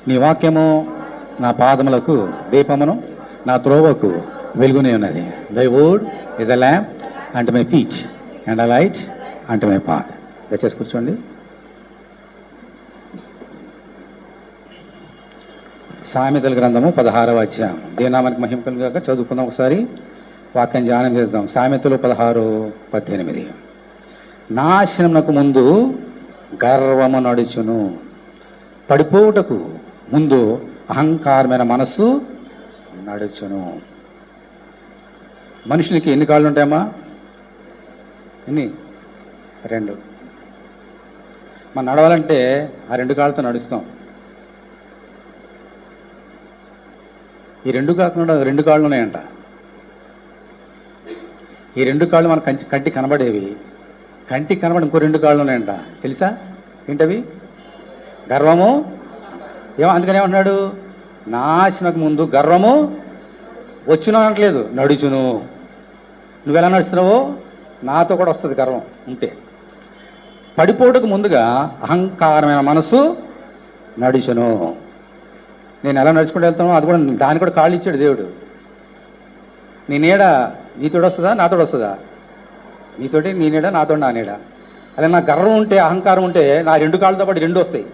నీ వాక్యము నా పాదములకు దీపమును, నా త్రోవకు వెలుగునే ఉన్నది. దై word is a lamp and my feet and a light and my path. దయచేసి కూర్చోండి. సామెతల గ్రంథము 16వ అధ్యాయం. దేనామానికి మహిమ కలుగాక చదువుకుందాం. ఒకసారి వాక్యం ధ్యానం చేద్దాం. సామెతలు 16:18. నాశనమునకు ముందు గర్వము నడుచును, పడిపోవుటకు ముందు అహంకారమైన మనస్సు నడుచును. మనుషునికి ఎన్ని కాళ్ళు ఉంటాయమ్మా? ఎన్ని? 2. మనం నడవాలంటే ఆ 2 కాళ్ళతో నడుస్తాం. ఈ 2 కాకుండా 2 కాళ్ళు ఉన్నాయంట. ఈ 2 కాళ్ళు మన కంటికి కనబడేవి. కంటికి కనబడి ఇంకో 2 కాళ్ళు ఉన్నాయంట. తెలుసా ఏంటవి? గర్వము. అందుకని ఏమంటున్నాడు? నాశనకు ముందు గర్వము వచ్చును అనట్లేదు, నడుచును. నువ్వు ఎలా నడుస్తున్నావో నాతో కూడా వస్తుంది గర్వం ఉంటే. పడిపోవటకు ముందుగా అహంకారమైన మనసు నడుచును. నేను ఎలా నడుచుకుంటూ వెళ్తానో అది కూడా, దాన్ని కూడా కాళ్ళు ఇచ్చాడు దేవుడు. నీ నీడ నీతోడు వస్తుందా నాతోడు వస్తుందా? నీతోటి నీ నీడ, నాతో నా నీడ. అలా నా గర్వం ఉంటే, అహంకారం ఉంటే నా 2 కాళ్ళతో పాటు 2 వస్తాయి.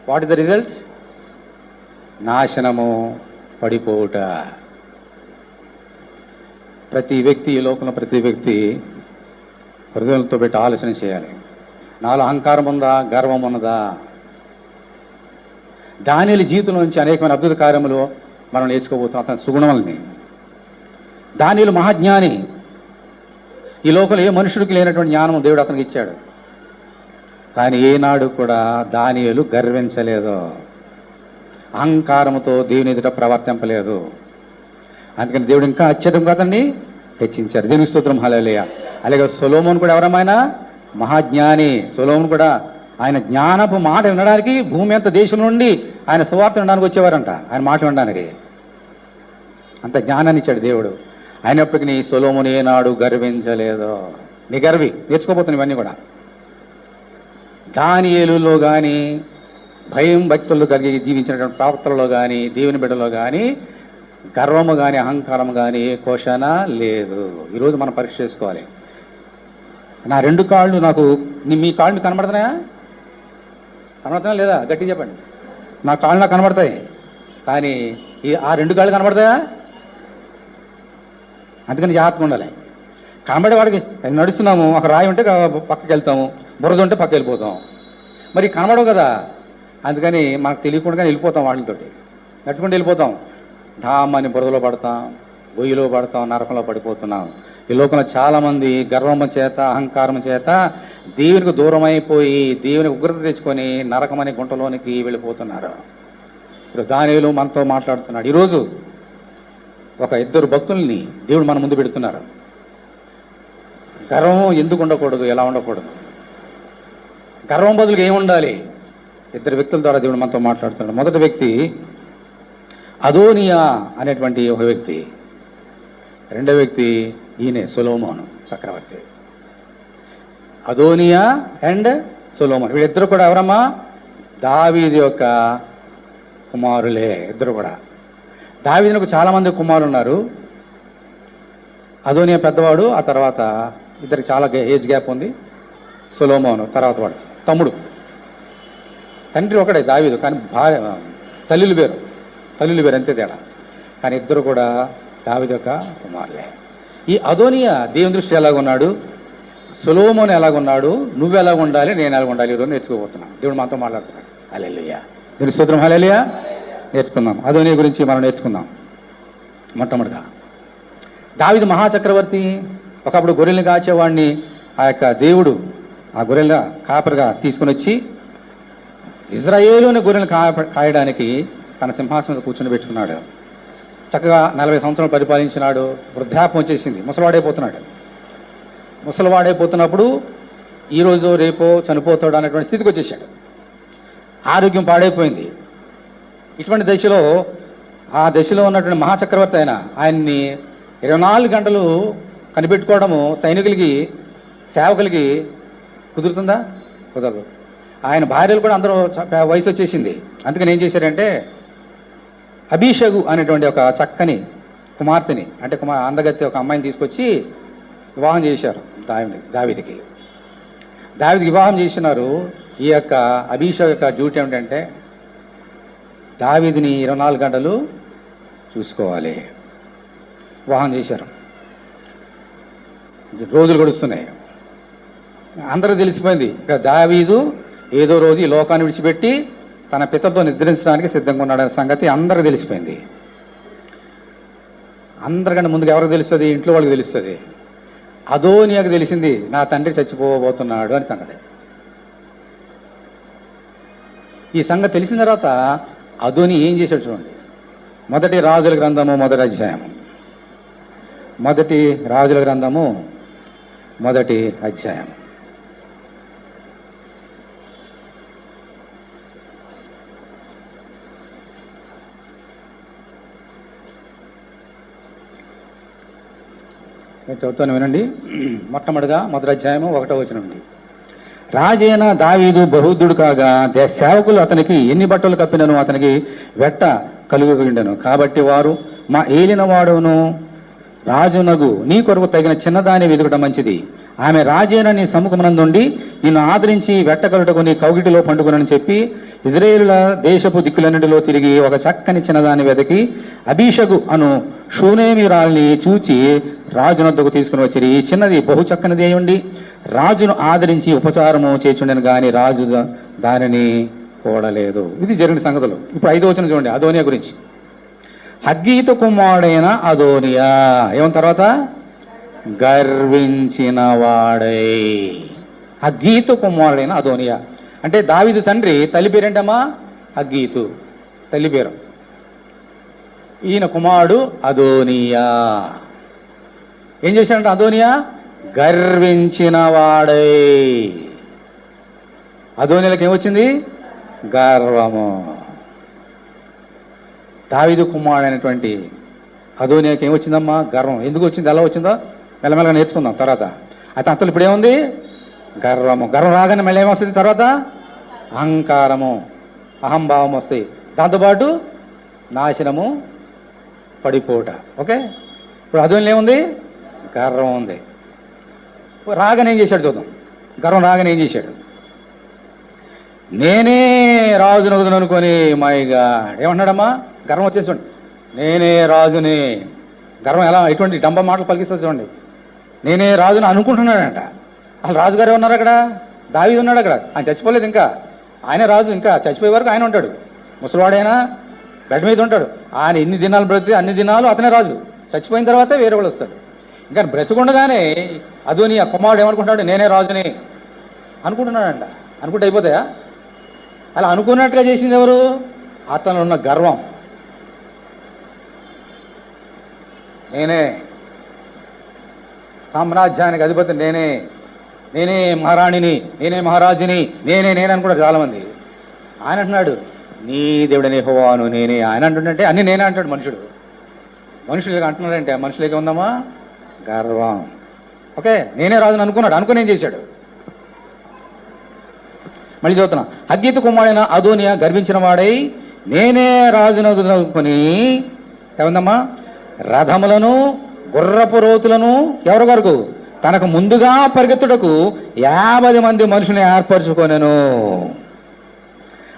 What is the result? నాశనము, పడిపోవుట. ప్రతి వ్యక్తి, ఈ లోకంలో ప్రతి వ్యక్తి హృదయంతో పెట్టి ఆలోచన చేయాలి. నాలో అహంకారం ఉందా, గర్వం ఉన్నదా? దానియేలు జీవితం నుంచి అనేకమైన అద్భుత కార్యములు మనం నేర్చుకోబోతున్నాం అతని సుగుణములని. దానియేలు మహాజ్ఞాని. ఈ లోకంలో ఏ మనుషుడికి లేనటువంటి జ్ఞానం దేవుడు అతనికి ఇచ్చాడు. కానీ ఏనాడు కూడా దానియేలు గర్వించలేదు, అహంకారముతో దేవుని ఎదుట ప్రవర్తింపలేదు. అందుకని దేవుడు ఇంకా అత్యధికంగా అతన్ని హెచ్చించారు. దేవుని స్తోత్రం, హల్లెలూయా. అలాగే సొలొమోను కూడా ఎవరమైనా మహాజ్ఞాని. సొలొమోను కూడా ఆయన జ్ఞానపు మాట వినడానికి భూమి అంత దేశం నుండి ఆయన సువార్త వినడానికి వచ్చేవారంట, ఆయన మాట వినడానికి. అంత జ్ఞానాన్ని ఇచ్చాడు దేవుడు. అయినప్పటికీ సొలొమోను ఏనాడు గర్వించలేదు. నీ గర్వి నేర్చుకోబోతున్నాయి ఇవన్నీ కూడా. దానియేలులో కానీ, భయం భక్తుల్లో కలిగి జీవించినటువంటి ప్రవక్తలలో కానీ, దేవుని బిడ్డలో కానీ గర్వము కానీ, అహంకారము కానీ కోశన లేదు. ఈరోజు మనం పరీక్ష చేసుకోవాలి. నా 2 కాళ్ళు నాకు, మీ కాళ్ళు కనబడుతున్నాయా? కనబడుతున్నా లేదా? గట్టిగా చెప్పండి. నా కాళ్ళు నాకు కనబడతాయి, కానీ ఆ 2 కాళ్ళు కనబడతాయా? అందుకని జాగ్రత్తగా ఉండాలి. కనబడేవాడికి నడుస్తున్నాము, ఒక రాయి ఉంటే పక్కకి వెళ్తాము, బురద ఉంటే పక్కకి వెళ్ళిపోతాం. మరి కనబడవు కదా, అందుకని మనకు తెలియకుండా వెళ్ళిపోతాం. వాళ్ళతోటి నడుచుకుంటూ వెళ్ళిపోతాం. ఢామని బురదలో పడతాం, గొయ్యిలో పడతాం, నరకంలో పడిపోతున్నాం. ఈ లోకంలో చాలామంది గర్వము చేత, అహంకారం చేత దేవునికి దూరం అయిపోయి దేవునికి ఉగ్రత తెచ్చుకొని నరకమని గుంటలోనికి వెళ్ళిపోతున్నారు. ఇప్పుడు దానియేలు మనతో మాట్లాడుతున్నాడు. ఈరోజు ఒక 2 భక్తుల్ని దేవుడు మన ముందు పెడుతున్నారు. గర్వం ఎందుకు ఉండకూడదు, ఎలా ఉండకూడదు, గర్వం బదులుగా ఏముండాలి? 2 వ్యక్తుల ద్వారా దేవుడు మనతో మాట్లాడుతున్నాడు. మొదటి వ్యక్తి అదోనియా అనేటువంటి ఒక వ్యక్తి. రెండో వ్యక్తి ఈయనే సొలొమోను చక్రవర్తి. అదోనియా అండ్ సొలొమోను, వీళ్ళిద్దరు కూడా ఎవరమ్మా? దావీదు యొక్క కుమారులే. ఇద్దరు కూడా. దావీదునకు చాలామంది కుమారులు ఉన్నారు. అదోనియా పెద్దవాడు, ఆ తర్వాత ఇద్దరికి చాలా ఏజ్ గ్యాప్ ఉంది. సొలొమోను తర్వాత వాడు తమ్ముడు. తండ్రి ఒకడే దావీదు, కానీ భార్య తల్లులు వేరు అంతే తేడా. కానీ ఇద్దరు కూడా దావీదు యొక్క కుమారులే. ఈ అదోనియా దేవుని దృష్టి ఎలాగున్నాడు, సొలొమోను ఎలాగున్నాడు, నువ్వు ఎలాగ ఉండాలి, నేను ఎలాగ ఉండాలి, ఈరోజు నేర్చుకోబోతున్నాను. దేవుడు మనతో మాట్లాడుతున్నాడు. హల్లెలూయా. దేవుని స్తోత్రం, హల్లెలూయా. నేర్చుకుందాం. అదోనియా గురించి మనం నేర్చుకుందాం. మొట్టమొదటిగా దావీదు మహాచక్రవర్తి. ఒకప్పుడు గొర్రెల్ని కాచేవాడిని ఆ యొక్క దేవుడు ఆ గొర్రెల కాపరిగా తీసుకుని వచ్చి ఇజ్రాయేలుని గొర్రెలను కాయడానికి తన సింహాసనం మీద కూర్చొని పెట్టుకున్నాడు. చక్కగా 40 సంవత్సరాలు పరిపాలించినాడు. వృద్ధాప్యం వచ్చేసింది, ముసలివాడైపోతున్నప్పుడు ఈరోజు రేపో చనిపోతాడు అనేటువంటి స్థితికి వచ్చేసాడు. ఆరోగ్యం పాడైపోయింది. ఇటువంటి దశలో, ఆ దశలో ఉన్నటువంటి మహాచక్రవర్తి ఆయన్ని 24 గంటలు కనిపెట్టుకోవడము సైనికులకి, సేవకులకి కుదురుతుందా? కుదరదు. ఆయన భార్యలు కూడా అందరూ వయసు వచ్చేసింది. అందుకని ఏం చేశారంటే అభిషగు అనేటువంటి ఒక చక్కని కుమార్తెని, అంటే అందగత్తె ఒక అమ్మాయిని తీసుకొచ్చి వివాహం చేశారు దావీదుకి వివాహం చేసినారు. ఈ యొక్క అభిషేక్ యొక్క డ్యూటీ ఏమిటంటే దావీదుని 24 గంటలు చూసుకోవాలి. వివాహం చేశారు. రోజులు గడుస్తున్నాయి. అందరూ తెలిసిపోయింది ఇక దావీదు ఏదో రోజు ఈ లోకాన్ని విడిచిపెట్టి తన పితలతో నిద్రించడానికి సిద్ధంగా ఉన్నాడనే సంగతి అందరికీ తెలిసిపోయింది. అందరికంటే ముందుగా ఎవరికి తెలుస్తుంది? ఇంట్లో వాళ్ళకి తెలుస్తుంది. అదోనియాకు తెలిసింది నా తండ్రి చచ్చిపోబోతున్నాడు అని సంగతి. ఈ సంగతి తెలిసిన తర్వాత అదోని ఏం చేశాడు చూడండి. మొదటి రాజుల గ్రంథము మొదటి అధ్యాయము నేను చదువుతాను వినండి. మొట్టమొదటిగా మొదటి అధ్యాయము 1వ వచనం నుండి. రాజైన దావీదు బహుద్ధుడు కాగా సేవకులు అతనికి ఎన్ని బట్టలు కప్పినను అతనికి వెట్ట కలుగుకుండెను. కాబట్టి వారు మా ఏలిన వాడును రాజునగు నీ కొరకు తగిన చిన్నదాన్ని వెతుకటం మంచిది. ఆమె రాజైన నీ సముఖమునందుండి నిన్ను ఆదరించి వెట్ట కలుటకు నీ కౌగిటిలో పండుకునని చెప్పి ఇజ్రాయేలుల దేశపు దిక్కులన్నిటిలో తిరిగి ఒక చక్కని చిన్నదాన్ని వెతికి అభిషగు అను షూనేమిరాల్ని చూచి రాజునొద్దకు తీసుకుని వచ్చి ఈ చిన్నది బహు చక్కనిది అయ్యుండి రాజును ఆదరించి ఉపచారము చేచుండెను గాని రాజు దానిని కూడలేదు. ఇది జరిగిన సంగతులు. ఇప్పుడు 5వ వచనం చూడండి అదోనియా గురించి. హగ్గీతు కుమారుడైన అదోనియా ఏమన్న తర్వాత గర్వించిన వాడై. హగ్గీతు కుమారుడైన అదోనియా అంటే దావీదు తండ్రి తల్లి పేరేంటమ్మా? హగ్గీతు తల్లి పేరు. ఈయన కుమారుడు అదోనియా. ఏం చేశాడంటే అదోనియా గర్వించిన వాడై. అదోనియాలకు ఏమొచ్చింది? గర్వము. దావీదు కుమారుడు అయినటువంటి అదోనియాకి ఏమొచ్చిందమ్మా? గర్వం. ఎందుకు వచ్చింది? ఎలా వచ్చిందో మెల్లమెల్లగా నేర్చుకుందాం తర్వాత. అయితే అంతలో ఇప్పుడు ఏముంది? గర్వము. గర్వం రాగానే మళ్ళీ ఏమొస్తుంది? తర్వాత అహంకారము, అహంభావం వస్తాయి. దాంతోపాటు నాశనము, పడిపోట. ఓకే, ఇప్పుడు అదోనిలో ఏముంది? గర్వం ఉంది. రాగానే ఏం చేశాడు చూద్దాం. గర్వం రాగానే ఏం చేశాడు? నేనే రాజును అనుకొని మాయిగా ఏమన్నాడమ్మా? గర్వం వచ్చేసి చూడండి, నేనే రాజుని. గర్వం ఎలా ఎటువంటి డంబ మాటలు పలికిస్తుంది చూడండి. నేనే రాజుని అనుకుంటున్నాడంట. అసలు రాజుగారే ఉన్నారు అక్కడ, దావీదు ఉన్నాడు అక్కడ. ఆయన చచ్చిపోలేదు ఇంకా, ఆయనే రాజు. ఇంకా చచ్చిపోయే వరకు ఆయన ఉంటాడు. ముసలివాడైనా బెడ్ మీద ఉంటాడు. ఆయన ఎన్ని దినాలు బ్రతికి అన్ని దినాలు అతనే రాజు. చచ్చిపోయిన తర్వాతే వేరే వాళ్ళు వస్తాడు. ఇంకా బ్రతికుండగానే అదోని ఆ కుమారుడు ఏమనుకుంటున్నాడు? నేనే రాజుని అనుకుంటున్నాడంట. అనుకుంటే అయిపోతాయా? అలా అనుకున్నట్టుగా చేసింది ఎవరు? అతను ఉన్న గర్వం. నేనే సామ్రాజ్యానికి అధిపతి, నేనే మహారాణిని, నేనే మహారాజుని, నేనే అనుకుంటారు చాలామంది. ఆయన అంటున్నాడు నీ దేవుడని యెహోవాను నేనే. ఆయన అంటుంటే అన్ని నేనే అంటాడు మనుషుడు. మనుషులకి అంటున్నాడంటే మనుషులకి ఉందమ్మా గర్వం. ఓకే, నేనే రాజుని అనుకున్నాడు. అనుకుని ఏం చేశాడు? మళ్ళీ చదువుతున్నా. హగ్గీతు కుమారుడైన అదోనియా గర్వించిన వాడై నేనే రాజుననుకొని ఏమందమ్మా? రథములను గుర్రపు రోతులను ఎవరి కొరకు? తనకు ముందుగా పరిగెత్తుటకు 50 మంది మనుషుల్ని ఏర్పరచుకొనెను.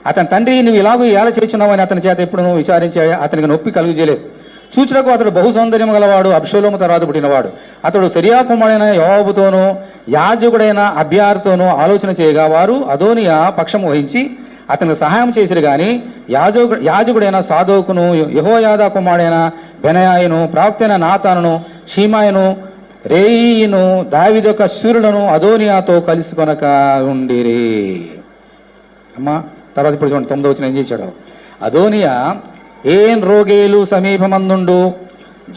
అతని తండ్రి నువ్వు ఇలాగూ ఎలా చేస్తున్నావు అని అతని చేత ఎప్పుడు విచారించి అతనికి నొప్పి కలుగు చేయలేదు. చూచుటకు అతడు బహు సౌందర్యం గలవాడు, అబ్షాలోము తర్వాత పుట్టినవాడు. అతడు సిరియా కుమారుడైన యోవాబుతోనూ యాజకుడైన అబ్యారుతోనూ ఆలోచన చేయగా వారు అదోనియా పక్షం వహించి అతనికి సహాయం చేసిరు. కానీ యాజకుడైన సాదోకును, యెహోయాదా కుమారుడైన బెనయాయును, ప్రవక్తైన నాతానును, షీమాయును, రేయిను దావీదు యొక్క శూరులను అదోనియాతో కలుసుకొనక ఉండిరి. అమ్మా తర్వాత ఇప్పుడు చూడండి 9వ వచనం ఏం చేశాడు? అదోనియా ఏన్ రోగేలు సమీపమందుండు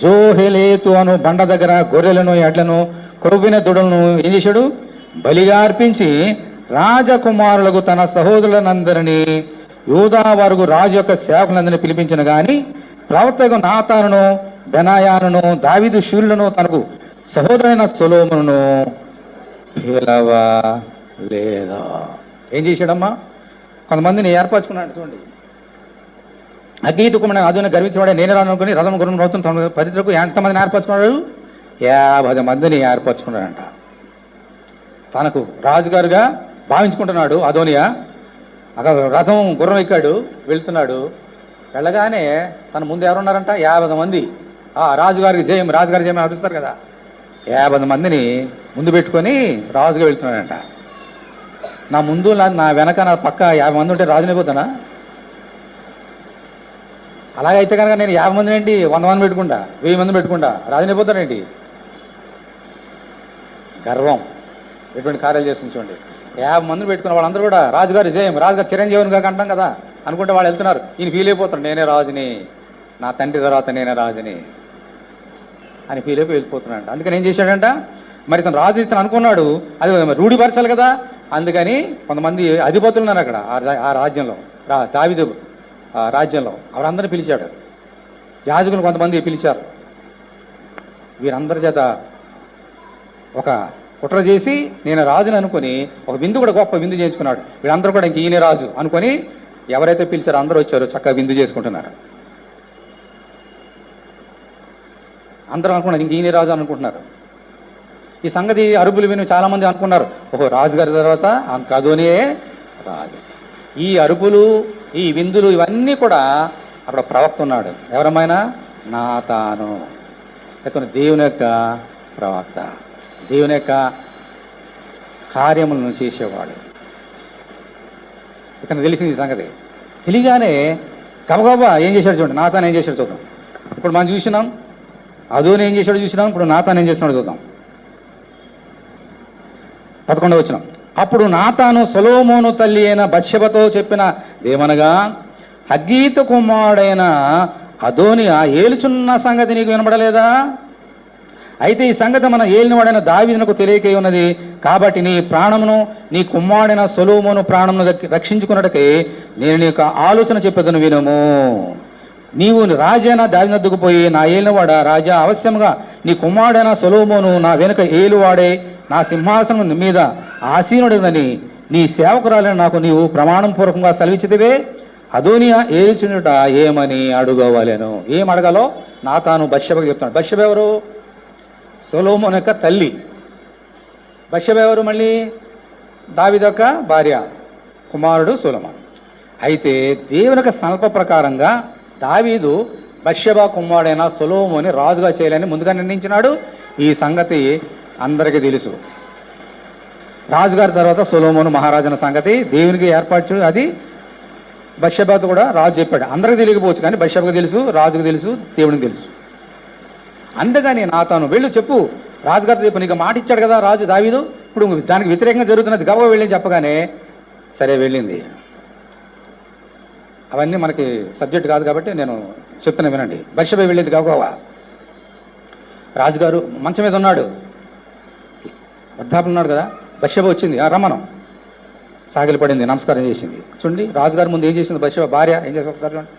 జోహెలేతు అను బండ దగ్గర గొర్రెలను, ఎడ్లను, కొవ్విన దొడలను ఏం చేశాడు? బలిగా అర్పించి రాజకుమారులకు తన సహోదరులందరినీ యూదా వరకు రాజు యొక్క సేవకులందరినీ పిలిపించిన గాని ప్రవక్తకు నాతానును, బెనాయాను, దావీదు శూరులను తనకు సహోదరైన సొలొమోనును పిలవలేదు. ఏం చేశాడమ్మా? కొంతమందిని ఏర్పరచుకున్నాడు. చూడండి, అగీతు కుమారుడు అదుని గర్వించేవాడే నేనే రాను అనుకుని రథం గురం రౌతం తన పరిధిలకు ఎంతమందిని ఏర్పరచుకున్నాడు? 50 మందిని ఏర్పరచుకున్నాడంట. తనకు రాజుగారుగా భావించుకుంటున్నాడు అదోనియా. అక్కడ రథం గుర్రం ఎక్కాడు, వెళ్తున్నాడు. వెళ్ళగానే తన ముందు ఎవరున్నారంట? 50 మంది. రాజుగారికి జయం, రాజుగారి జయం అడుస్తారు కదా. 50 మందిని ముందు పెట్టుకొని రాజుగా వెళ్తున్నాడంట. నా ముందు నా వెనక నా పక్క 50 మంది ఉంటే రాజునైపోతానా? అలాగైతే కనుక నేను 50 మందిని ఏంటి 100 మంది పెట్టుకుంటా, 1000 మంది పెట్టుకుంటా, రాజునైపోతానేంటి? గర్వం ఎటువంటి కార్యాలు చేస్తుంది చూడండి. 50 మందిని పెట్టుకున్న వాళ్ళందరూ కూడా రాజుగారి జయం, రాజుగారు చిరంజీవిని కాక అంటాం కదా అనుకుంటే వాళ్ళు వెళ్తున్నారు. ఈయన ఫీల్ అయిపోతాడు, నేనే రాజుని, నా తండ్రి తర్వాత నేనే రాజుని అని ఫీల్ అయిపోయి వెళ్ళిపోతున్నాడు. అందుకని ఏం చేశాడంట? మరి ఇతను రాజు ఇతను అనుకున్నాడు, అది రూఢిపరచాలి కదా. అందుకని కొంతమంది అధిపతులు ఉన్నారు అక్కడ ఆ రాజ్యంలో, దావీదు రాజ్యంలో. అవరందరినీ పిలిచాడు. యాజకులు కొంతమంది పిలిచారు. వీరందరి చేత ఒక కుట్ర చేసి నేను రాజుని అనుకుని ఒక విందు కూడా గొప్ప విందు చేయించుకున్నాడు. వీళ్ళందరూ కూడా ఇంక ఈయన రాజు అనుకొని ఎవరైతే పిలిచారో అందరూ వచ్చారు, చక్కగా విందు చేసుకుంటున్నారు. అందరూ అనుకున్నారు ఇంక ఈయన రాజు అనుకుంటున్నారు. ఈ సంగతి అరుపులు విని చాలామంది అనుకున్నారు, ఓహో రాజుగారి తర్వాత అదోనియే రాజు. ఈ అరుపులు, ఈ విందులు ఇవన్నీ కూడా అక్కడ ప్రవక్త ఉన్నాడు. ఎవరమైనా నాతాను, ఇతను దేవుని యొక్క ప్రవక్త, దేవుని యొక్క కార్యములను చేసేవాడు. ఇతను తెలిసింది ఈ సంగతి. తెలియగానే గబగబా ఏం చేశాడు చూడండి. నాతాను ఏం చేశాడు చూద్దాం. ఇప్పుడు మనం చూసినాం అదోని ఏం చేశాడు చూసినాం. ఇప్పుడు నాతాను ఏం చేస్తున్నాడు చూద్దాం. 11వ వచనం. అప్పుడు నాతాను సొలొమోను తల్లి అయిన బత్షెబతో చెప్పిన దేవనగా, హగ్గీతు కుమారుడైన అదోనియా ఏలుచున్న సంగతి నీకు వినబడలేదా? అయితే ఈ సంగతి మన ఏలినవాడైన దావీదునకు తెలియకే ఉన్నది. కాబట్టి నీ ప్రాణమును, నీ కుమారుడైన సొలొమోను ప్రాణమును రక్షించుకున్నట్టుకై నేను నీకు ఆలోచన చెప్పేదను వినము. నీవు రాజైన దావీదునొద్దకు పోయి, నా ఏలినవాడ రాజా, అవశ్యముగా నీ కుమారుడైన సొలొమోను నా వెనుక ఏలువాడే నా సింహాసనం మీద ఆసీనుడనని నీ సేవకురాలని నాకు నీవు ప్రమాణం పూర్వకంగా సెలవిచ్చితివే. అదోనియా ఏలుచునుట ఏమని అడుగవలెను. ఏం అడగాలో నాతాను బత్షెబకు చెప్తున్నాడు. బత్షెబ ఎవరు? సొలొమోను యొక్క తల్లి. బత్షెబ ఎవరు? మళ్ళీ దావీదు యొక్క భార్య, కుమారుడు సొలొమోను. అయితే దేవుని యొక్క సంకల్ప ప్రకారంగా దావీదు బత్షెబ కుమారుడైన సొలొమోనుని రాజుగా చేయాలని ముందుగా నిర్ణయించినాడు. ఈ సంగతి అందరికీ తెలుసు. రాజుగారి తర్వాత సొలొమోను మహారాజున సంగతి దేవునికి ఏర్పాటు, అది బత్షెబతో కూడా రాజు చెప్పాడు. అందరికీ తెలియకపోవచ్చు కానీ బత్షెబకు తెలుసు, రాజుకు తెలుసు, దేవునికి తెలుసు. అందుకని నాతాను వెళ్ళు చెప్పు, రాజుగారితో చెప్పు, నీకు మాట ఇచ్చాడు కదా రాజు దావీదు, ఇప్పుడు దానికి వ్యతిరేకంగా జరుగుతున్నది, గబగబా వెళ్ళని చెప్పగానే సరే వెళ్ళింది. అవన్నీ మనకి సబ్జెక్ట్ కాదు కాబట్టి నేను చెప్తున్నా వినండి. బత్షెబ వెళ్ళింది గబగబా. రాజుగారు మంచం మీద ఉన్నాడు, వృద్ధాపులు ఉన్నాడు కదా. బత్షెబ వచ్చింది, రమ్మనం సాగిలి పడింది, నమస్కారం చేసింది. చూడండి రాజుగారి ముందు ఏం చేసింది బత్షెబ భార్య, ఏం చేసి ఒకసారి చూడండి.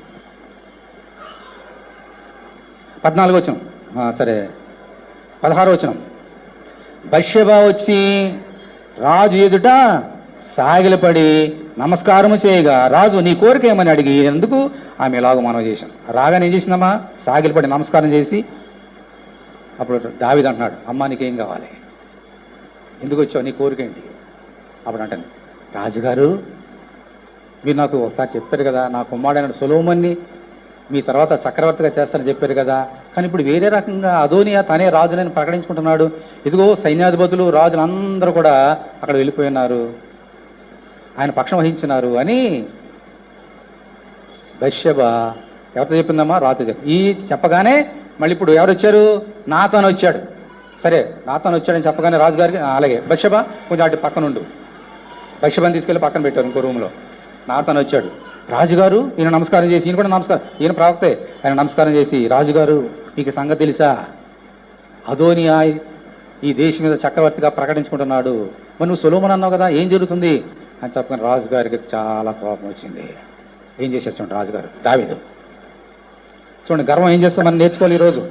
14వ వచనం, సరే 16వ వచనం. బత్షెబ వచ్చి రాజు ఎదుట సాగిలపడి నమస్కారము చేయగా, రాజు నీ కోరిక ఏమని అడిగి ఎందుకు ఆమె ఎలాగో మనం చేశాం. రాగానే ఏం చేసిందమ్మా? సాగిలపడి నమస్కారం చేసి, అప్పుడు దావీదు అంటున్నాడు, అమ్మ నీకేం కావాలి, ఎందుకు వచ్చావు, నీ కోరిక ఏంటి? అప్పుడు అంటాను, రాజుగారు మీరు నాకు ఒకసారి చెప్పారు కదా, నా కుమారుడైన సొలొమోన్ని మీ తర్వాత చక్రవర్తిగా చేస్తారని చెప్పారు కదా, కానీ ఇప్పుడు వేరే రకంగా అదోనియా తనే రాజులని ప్రకటించుకుంటున్నాడు. ఇదిగో సైన్యాధిపతులు రాజులందరూ కూడా అక్కడ వెళ్ళిపోయినారు, ఆయన పక్షం వహించినారు అని బత్షెబ ఎవరితో చెప్పిందమ్మా? రాజు చెప్పి. ఈ చెప్పగానే మళ్ళీ ఇప్పుడు ఎవరు వచ్చారు? నాతాను వచ్చాడు. సరే నాతాను వచ్చాడని చెప్పగానే రాజుగారికి అలాగే బత్షెబ కొంచెం అటు పక్కన ఉండు. బత్షెబని తీసుకెళ్ళి పక్కన పెట్టారు ఇంకో రూమ్లో. నాతాను వచ్చాడు. రాజుగారు ఈయన నమస్కారం చేసి, ఈయన కూడా నమస్కారం, ఈయన ప్రవక్తే, ఆయన నమస్కారం చేసి, రాజుగారు మీకు సంగతి తెలుసా, అదోనియా ఈ దేశం మీద చక్రవర్తిగా ప్రకటించుకుంటున్నాడు, మరి నువ్వు సొలొమోను అన్నావు కదా, ఏం జరుగుతుంది అని చెప్పగానే రాజుగారికి చాలా కోపం వచ్చింది. ఏం చేశారు చూడండి రాజుగారు, దావీదు. చూడండి గర్వం ఏం చేస్తాం మనం నేర్చుకోవాలి ఈరోజు.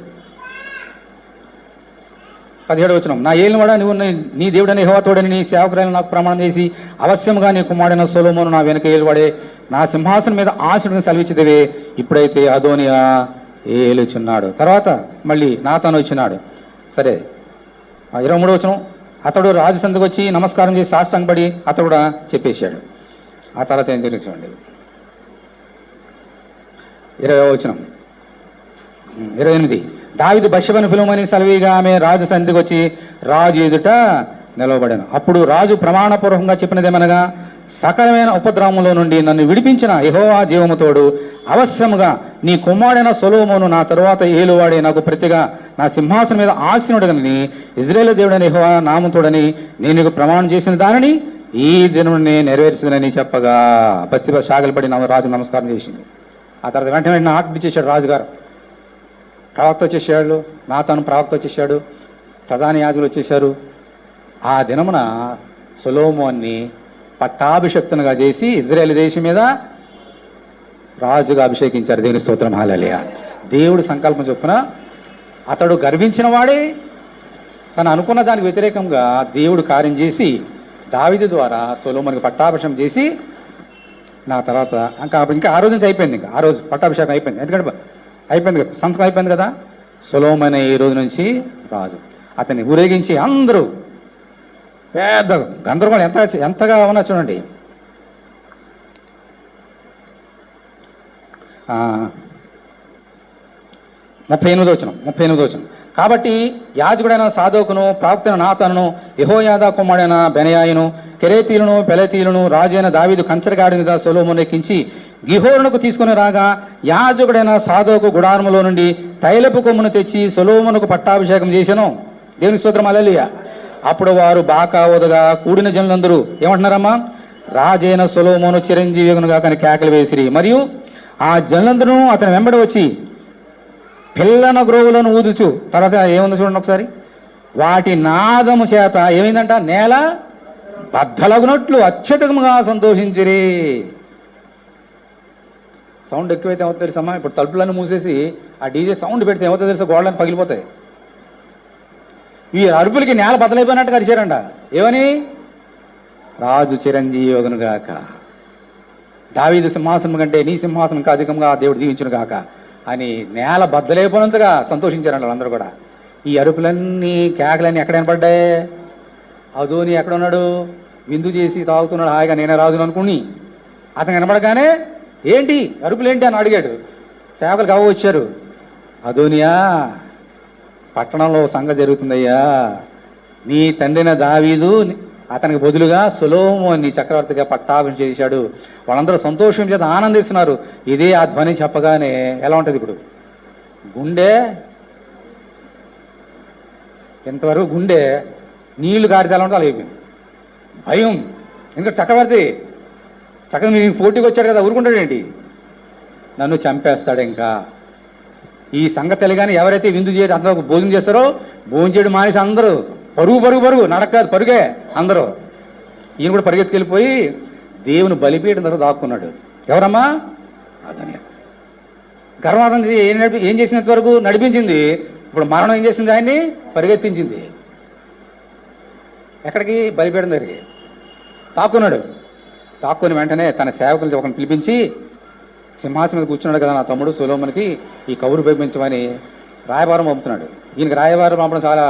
17వ వచనం, నా ఏలినవాడా నువ్వు నీ దేవుడని యెహోవా తోడని నీ సేవకురాలను నాకు ప్రమాణం చేసి అవశ్యంగా నీ కుమారుడైన సొలొమోను నా వెనక ఏలువాడే నా సింహాసనం మీద ఆశీనుడిని సెలవిచ్చిదివే. ఇప్పుడైతే అదోనియా ఏలుచున్నాడు. తర్వాత మళ్ళీ నాతాను వచ్చినాడు. సరే, 23వ వచనం, అతడు రాజు సందుకు వచ్చి నమస్కారం చేసి సాష్టాంగపడి అతడు కూడా చెప్పేశాడు. ఆ తర్వాత ఏం తెలియచండి. 20వ వచనం, 28, దావీదు బత్షెబను పిలువమని సెలవీగా ఆమె రాజు సంధికి వచ్చి రాజు ఎదుట నిలవబడాను. అప్పుడు రాజు ప్రమాణపూర్వకంగా చెప్పినదేమనగా, సకలమైన ఉపద్రవములో నుండి నన్ను విడిపించిన యెహోవా జీవముతోడు అవశ్యముగా నీ కుమారుడైన సొలొమోను నా తరువాత ఏలువాడే నాకు ప్రతిగా నా సింహాసనం మీద ఆసీనుడని ఇజ్రాయేలు దేవుడైన యెహోవా నామముతోడని నేను నీకు ప్రమాణం చేసిన దానిని ఈ దినమునే నెరవేర్చుదని చెప్పగా పచ్చిగా సాగలపడి రాజు నమస్కారం చేసింది. ఆ తర్వాత వెంటనే ఆజ్ఞ చేశాడు రాజుగారు. ప్రవక్త వచ్చేసాడు, నాతాను ప్రవక్త వచ్చేసాడు, ప్రధాన యాజకులు వచ్చేసారు. ఆ దినమున సొలొమోన్ని పట్టాభిషక్తునిగా చేసి ఇజ్రాయేల్ దేశం మీద రాజుగా అభిషేకించారు. దేవుని స్తోత్రం, హల్లెలూయా. దేవుడు సంకల్పం చొప్పున అతడు గర్వించిన వాడే తను అనుకున్న దానికి వ్యతిరేకంగా దేవుడు కార్యం చేసి దావీదు ద్వారా సొలొమోనికి పట్టాభిషేకం చేసి నా తర్వాత ఇంకా ఆ రోజు నుంచి అయిపోయింది. ఇంకా ఆ రోజు పట్టాభిషేకం అయిపోయింది. ఎందుకంటే అయిపోయింది, సంతకం అయిపోయింది కదా. సొలొమోను ఈ రోజు నుంచి రాజు. అతన్ని ఊరేగించి అందరూ పెద్ద గందరగోళం ఎంతగా ఉన్నా చూడండి. 38వ వచనం, కాబట్టి యాజకుడైన సాదోకును ప్రవక్తైన నాతానును యెహోయాదా కుమారుడైన బెనయాయును కెరేతీలను పెలతీలను రాజైన దావీదు కంచరగాడి మీద సొలొమోను ఎక్కించి గిహోనుకు తీసుకుని రాగా యాజకుడైన సాదోకు గుడారములో నుండి తైలపు కొమ్మును తెచ్చి సొలొమోనుకు పట్టాభిషేకం చేశాను. దేవుని స్తోత్రం, హల్లెలూయా. అప్పుడు వారు బాకా ఓదగా కూడిన జనులందరూ ఏమంటున్నారమ్మా, రాజైన సొలొమోను చిరంజీవిగునుగా కానీ కేకలు వేసిరి. మరియు ఆ జనులందరూ అతని వెంబడి వచ్చి పిల్లన గ్రోవులను ఊదుచు, తర్వాత ఏముంది చూడండి ఒకసారి, వాటి నాదము చేత ఏమైందంట, నేల బద్దలగునట్లు అత్యధికముగా సంతోషించిరి. సౌండ్ ఎక్కువైతే ఏమవుతుంది తెలుసమ్మా, ఇప్పుడు తలుపులను మూసేసి ఆ డీజే సౌండ్ పెడితే ఏమవుతుందో తెలుసా, గోడలను పగిలిపోతాయి. ఈ అరుపులకి నేల బద్దలైపోయినట్టుగా అరిచారంట. ఏమని, రాజు చిరంజీవి గాక, దావీదు సింహాసనం కంటే నీ సింహాసనం ఇంకా అధికంగా దేవుడు దీవించును గాక అని నేల బద్దలైపోయినంతగా సంతోషించారంట వాళ్ళందరూ కూడా. ఈ అరుపులన్నీ కేకలన్నీ ఎక్కడ వినపడ్డాయి, అదోని ఎక్కడ ఉన్నాడు, విందు చేసి తాగుతున్నాడు హాయిగా, నేనే రాజును అనుకుని. అతను కనపడగానే ఏంటి అరుపులేంటి అని అడిగాడు. సేవకులు కావ వచ్చారు. అదోనియా, పట్టణంలో సంగతి జరుగుతుందయ్యా, నీ తండ్రిన దావీదు అతనికి బదులుగా సొలొమోన్ని చక్రవర్తిగా పట్టాభిషేకం చేశాడు. వాళ్ళందరూ సంతోషం చేత ఆనందిస్తున్నారు. ఇదే ఆ ధ్వని చెప్పగానే ఎలా ఉంటుంది ఇప్పుడు, గుండె ఇంతవరకు గుండె నీళ్లు కారితే ఎలా ఉంటే అలా అయిపోయింది. భయం, ఎందుకంటే చక్రవర్తి చక్కగా నేను పోటీకి వచ్చాడు కదా, ఊరుకుంటాడు ఏంటి, నన్ను చంపేస్తాడు. ఇంకా ఈ సంగతి తెలియగానే ఎవరైతే విందు చేయరు అందరూ భోజనం చేస్తారో, భోజనం చేయడం మానేసి అందరూ పరుగు నడకాదు పరుగే అందరూ. ఈయన కూడా పరిగెత్తుకెళ్ళిపోయి దేవుని బలిపీఠం దగ్గర దాక్కున్నాడు. ఎవరమ్మా, అదని గర్వాదం ఏం చేసినంత వరకు నడిపించింది, ఇప్పుడు మరణం ఏం చేసింది, ఆయన్ని పరిగెత్తించింది. ఎక్కడికి, బలిపీఠం దగ్గరికి తాక్కున్నాడు. తాక్కుని వెంటనే తన సేవకులు ఒకరిని పిలిపించి, సింహాసనం మీద కూర్చున్నాడు కదా నా తమ్ముడు సొలొమోనుకి ఈ కబురు పంపించమని రాయబారం పంపుతున్నాడు. ఈయనకి రాయబారం పంపడం చాలా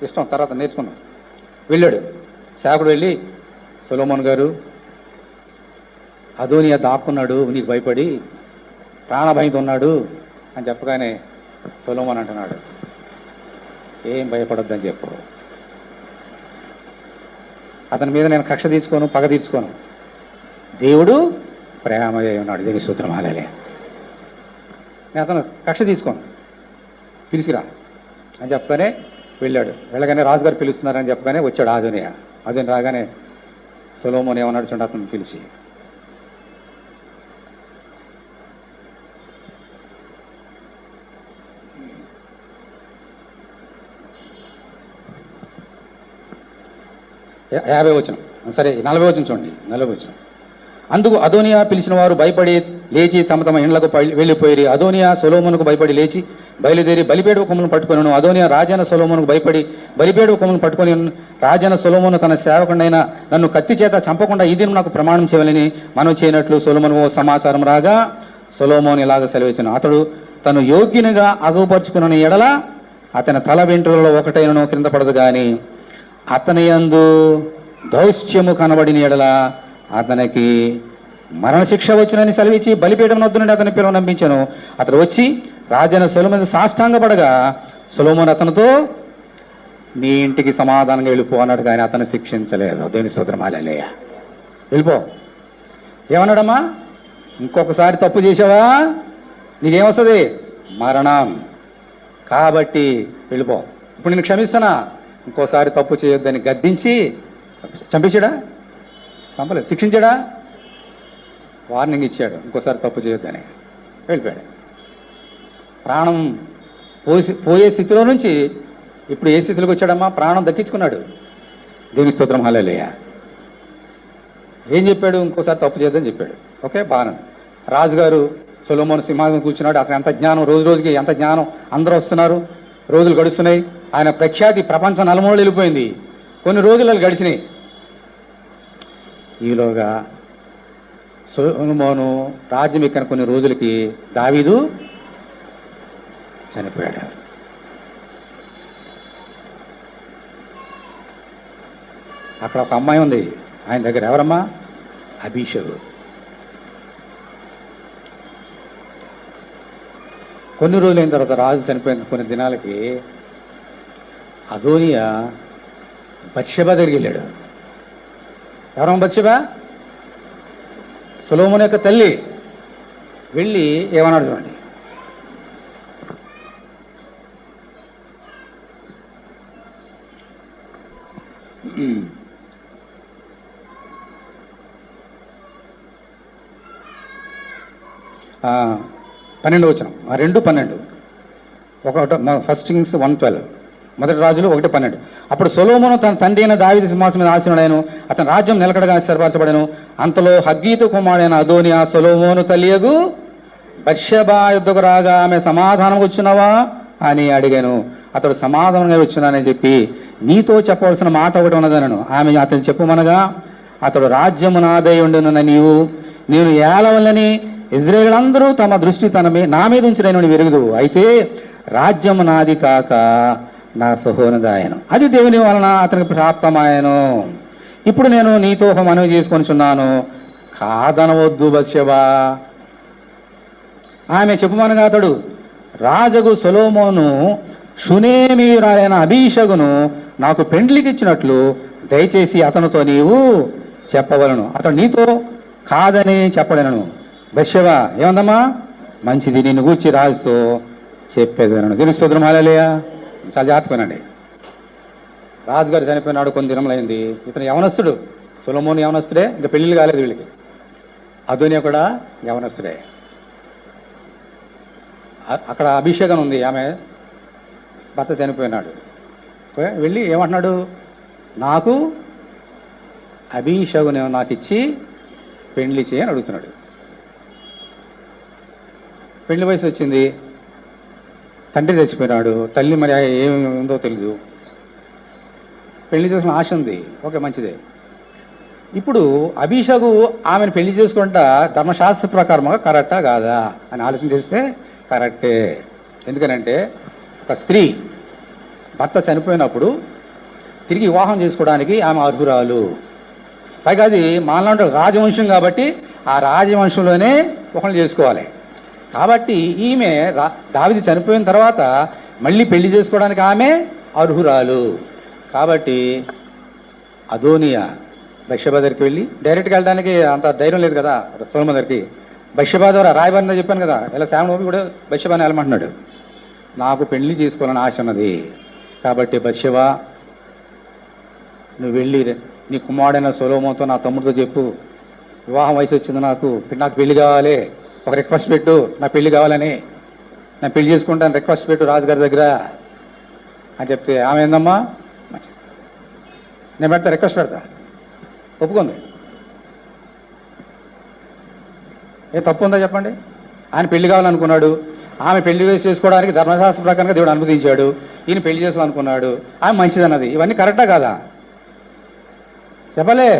ఇష్టం, తర్వాత నేర్చుకున్నాం. వెళ్ళాడు సేవకుడు, వెళ్ళి సొలొమోను గారు, అదోనియా దాక్కున్నాడు నీకు భయపడి, ప్రాణభయంతో ఉన్నాడు అని చెప్పగానే సొలొమోను అంటున్నాడు, ఏం భయపడొద్దని చెప్పు, అతని మీద నేను కక్ష తీర్చుకోను, పగ తీర్చుకోను, దేవుడు ప్రేమగా ఉన్నాడు. దేని స్తోత్రం, హల్లెలూయా. నేను అతను కక్ష తీసుకోను, పిలిచిరా అని చెప్పగానే వెళ్ళాడు. వెళ్ళగానే రాజుగారు పిలుస్తున్నారని చెప్పగానే వచ్చాడు అదోనియా. అదోని రాగానే సొలొమోను ఏమన్నాడు చూడండి, అతను పిలిచి, యాభై వచనం, సరే 40 వచనం చూడండి, 40 వచనం. అందుకు అదోనియా పిలిచిన వారు భయపడి లేచి తమ తమ ఇండ్లకు వెళ్ళిపోయి అదోనియా సొలొమోనుకు భయపడి లేచి బయలుదేరి బలిపేట కొమ్ములను పట్టుకొని అదోనియా రాజైన సొలొమోనుకు భయపడి బలిపేట కొమ్ములను పట్టుకొని రాజైన సొలొమోను తన సేవకుడైన నన్ను కత్తి చేత చంపకుండా ఈ దినం నాకు ప్రమాణం చేయవాలని మనం చేయనట్లు సొలొమోను సమాచారం రాగా సొలొమోను ఇలాగ సెలవిచ్చాను, అతడు తను యోగ్యునిగా అగుపరుచుకున్న ఎడల అతని తల వెంట్రులలో ఒకటైనను క్రింద పడదు కానీ అతని యందు దౌష్ట్యము కనబడిన ఎడల అతనికి మరణశిక్ష వచ్చినని సెలవిచ్చి బలిపీఠం వద్ద నుండి అతని పిలువ నంపించాను. అతడు వచ్చి రాజైన సొలొమోను సాష్టాంగపడగా సొలొమోను అతనితో నీ ఇంటికి సమాధానంగా వెళ్ళిపో అన్నాడు, కానీ అతను శిక్షించలేదు. దేవుని స్తోత్రం, హల్లెలూయా. వెళ్ళిపో. ఏమన్నాడమ్మా? ఇంకొకసారి తప్పు చేసావా నీకేమొస్తుంది? మరణం. కాబట్టి వెళ్ళిపో, ఇప్పుడు నేను క్షమిస్తానా, ఇంకోసారి తప్పు చేయొద్దని గద్దించి చంపేశాడా? చంపలేదు. శిక్షించాడా? వార్నింగ్ ఇచ్చాడు, ఇంకోసారి తప్పు చేయొద్దని. వెళ్ళిపోయాడు. ప్రాణం పోయే స్థితిలో నుంచి ఇప్పుడు ఏ స్థితిలోకి వచ్చాడమ్మా? ప్రాణం దక్కించుకున్నాడు. దేవుని స్తోత్రం, హల్లెలూయా. ఏం చెప్పాడు? ఇంకోసారి తప్పు చేయొద్దని చెప్పాడు. ఓకే, బాగా. రాజుగారు సొలొమోను సింహాసనం కూర్చున్నాడు. అతను ఎంత జ్ఞానం, రోజు రోజుకి ఎంత జ్ఞానం, అందరూ వస్తున్నారు, రోజులు గడుస్తున్నాయి. ఆయన ప్రఖ్యాతి ప్రపంచ నలుమూలలు వెళ్ళిపోయింది. కొన్ని రోజులు గడిచినాయి. ఈలోగా సొలొమోను రాజ్యం ఎక్కిన కొన్ని రోజులకి దావీదు చనిపోయాడు. అక్కడ ఒక అమ్మాయి ఉంది ఆయన దగ్గర. ఎవరమ్మా? అబీషగు. కొన్ని రోజులు అయిన తర్వాత, రాజు చనిపోయిన కొన్ని దినాలకి అదోనియా బత్షెబా దగ్గరికి వెళ్ళాడు. ఎవరమ్మ బత్షెబా? సొలొమోను యొక్క తల్లి. వెళ్ళి ఏమన్నాడు చూడండి. పన్నెండు వచనం, 2:12. First Kings 1:12. మొదటి రాజులు 1:12. అప్పుడు సొలొమోను తన తండ్రి అయిన దావీదు సింహాసనం మీద ఆసీనుడైను, అతని రాజ్యం నిలకడగా స్థిరపరచబడెను. అంతలో హగ్గీతు కుమారుడైన అదోనియా సొలొమోను తల్లియగు బత్షెబా యుద్ధకు రాగా ఆమె సమాధానం వచ్చినవా అని అడిగాను. అతడు సమాధానంగా వచ్చినానని చెప్పి, నీతో చెప్పవలసిన మాట ఒకటి ఉన్నదనను. ఆమె అతను చెప్పుమనగా, అతడు రాజ్యము నాదై ఉండును, నేను ఏలవల్లని ఇజ్రాయేలందరూ తమ దృష్టి నా మీద ఉంచినని వెరుగుదు. అయితే రాజ్యము నాది కాక నా సహోదరుదాయను, అది దేవుని వలన అతనికి ప్రాప్తమాయను. ఇప్పుడు నేను నీతో ఒక మనవి చేసుకొనిచున్నాను, కాదనవద్దు బత్షెబా. ఆమె చెప్పుమనగా, అతడు రాజగు సొలొమోను షూనేమీయురాలైన అబీషగును నాకు పెండ్లికిచ్చినట్లు దయచేసి అతనితో నీవు చెప్పవలను, అతడు నీతో కాదని చెప్పడను. బత్షెబా ఏమందమ్మా? మంచిది, నిన్ను గూర్చి రాజుతో చెప్పేదనను. దేవుని స్తోత్రం, హల్లెలూయా. చాలా జాగ్రత్తగానండి. రాజుగారు చనిపోయినాడు, కొన్ని దినములైంది. ఇతను యవనస్తుడు, సొలొమోను యవనస్తుడే, ఇంకా పెళ్ళిళ్ళు కాలేదు వీళ్ళకి. అదోనియా కూడా యవనస్తుడే. అక్కడ అభిషేకం ఉంది, ఆమె భర్త చనిపోయినాడు. వెళ్ళి ఏమంటున్నాడు? నాకు అభిషేకం నాకు ఇచ్చి పెళ్లి చేయని అడుగుతున్నాడు. పెళ్లి వయసు వచ్చింది, తండ్రి చచ్చిపోయినాడు, తల్లి మరి ఏమి ఉందో తెలీదు. పెళ్లి చేసుకున్న ఆశ ఉంది, ఓకే మంచిదే. ఇప్పుడు అభిషేకు ఆమెను పెళ్లి చేసుకుంటా ధర్మశాస్త్ర ప్రకారంగా కరెక్టా కాదా అని ఆలోచన చేస్తే కరెక్టే. ఎందుకనంటే ఒక స్త్రీ భర్త చనిపోయినప్పుడు తిరిగి వివాహం చేసుకోవడానికి ఆమె అర్హురాలు. పైగా అది మాలాంటి రాజవంశం కాబట్టి ఆ రాజవంశంలోనే ఒకళ్ళు చేసుకోవాలి. కాబట్టి ఈమె దావీదు చనిపోయిన తర్వాత మళ్ళీ పెళ్లి చేసుకోవడానికి ఆమె అర్హురాలు. కాబట్టి అదోనియా బత్షెబా దగ్గరికి వెళ్ళి, డైరెక్ట్గా వెళ్ళడానికి అంత ధైర్యం లేదు కదా సొలొమోను దగ్గరికి. బత్షెబా ద్వారా రాయబారిని చెప్పాను కదా, ఇలా శామనోబి కూడా బత్షెబాని వెళ్ళమంటున్నాడు. నాకు పెళ్లి చేసుకోవాలని ఆశ ఉన్నది, కాబట్టి బత్షెబా నువ్వు వెళ్ళి నీ కుమారుడైన సొలొమోనుతో నా తమ్ముడితో చెప్పు, వివాహం వయసు వచ్చింది, నాకు పెళ్లి కావాలి, ఒక రిక్వెస్ట్ పెట్టు, నా పెళ్లి కావాలని, నేను పెళ్లి చేసుకుంటాను, రిక్వెస్ట్ పెట్టు రాజుగారి దగ్గర అని చెప్తే ఆమె ఏందమ్మా మంచిది, నేను పెడతా, రిక్వెస్ట్ పెడతా, ఒప్పుకుంది. ఏ తప్పు ఉందా చెప్పండి? ఆయన పెళ్లి కావాలనుకున్నాడు, ఆమె పెళ్లి చేసుకోవడానికి ధర్మశాస్త్ర ప్రకారంగా దేవుడు అనుమతించాడు. ఈయన పెళ్లి చేసుకోవాలనుకున్నాడు, ఆమె మంచిదన్నది. ఇవన్నీ కరెక్టా కాదా? చెప్పలే,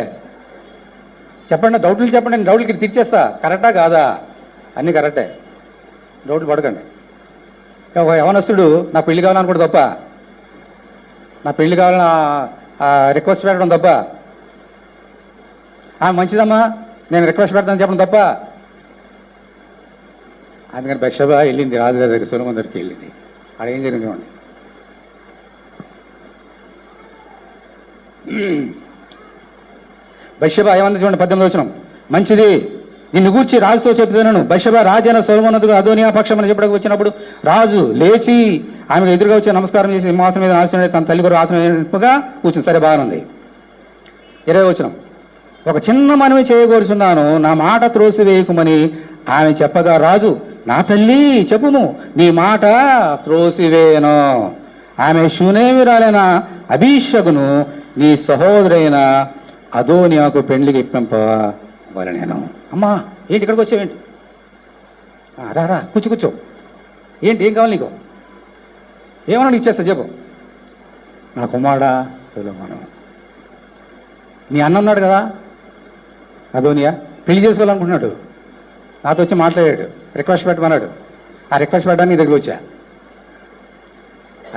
చెప్పండి. డౌట్లు చెప్పండి, నేను డౌట్లకి తీర్చేస్తా. కరెక్టా కాదా? అన్నీ కరెక్టే, డౌట్లు పడకండి. యవనస్తుడు నా పెళ్లి కావాలనుకోవడం తప్ప, నా పెళ్లి కావాలని రిక్వెస్ట్ పెట్టడం తప్ప, మంచిదమ్మా నేను రిక్వెస్ట్ పెడతాను చెప్పడం తప్ప. అందుకని బత్షెబ వెళ్ళింది రాజుగారి దగ్గర, సొలొమోను దగ్గరికి వెళ్ళింది. ఆడ ఏం జరిగింది చూడండి. బత్షెబ ఏమంది చూడండి, 18వ వచనం. మంచిది, నిన్ను గూర్చి రాజుతో చెప్తున్నాను. బత్షెబ రాజైన సొలొమోనుకు అదోనియా పక్షమని చెప్పడానికి వచ్చినప్పుడు రాజు లేచి ఆమెకు ఎదురుగా వచ్చి నమస్కారం చేసి సింహాసనం మీద ఆసనం తన తల్లి కొరకు ఆసనంగా కూర్చుంది. సరే, బాగుంది. 20వ వచనం. ఒక చిన్న మనవి చేయకూర్చున్నాను, నా మాట త్రోసివేయకుమని ఆమె చెప్పగా రాజు, నా తల్లి చెప్పుము, నీ మాట త్రోసివేయను. ఆమె షూనేమిరాలైన అబీషగును నీ సహోదరైన అదోనియాకు పెండ్లికి ఇప్పింపవలెను. అమ్మా ఏంటి ఇక్కడికి వచ్చావేంటి? రా కూర్చో. ఏంటి, ఏం కావాలి నీకు? ఏమన్నా ఇచ్చేస్తా చెప్పు. నా కుమారుడా సొలొమోను, నీ అన్న ఉన్నాడు కదా అదోనియా, పెళ్లి చేసుకోవాలనుకుంటున్నాడు. నాతో వచ్చి మాట్లాడాడు, రిక్వెస్ట్ పెట్టమన్నాడు. ఆ రిక్వెస్ట్ పెట్టడానికి నీ దగ్గర వచ్చా.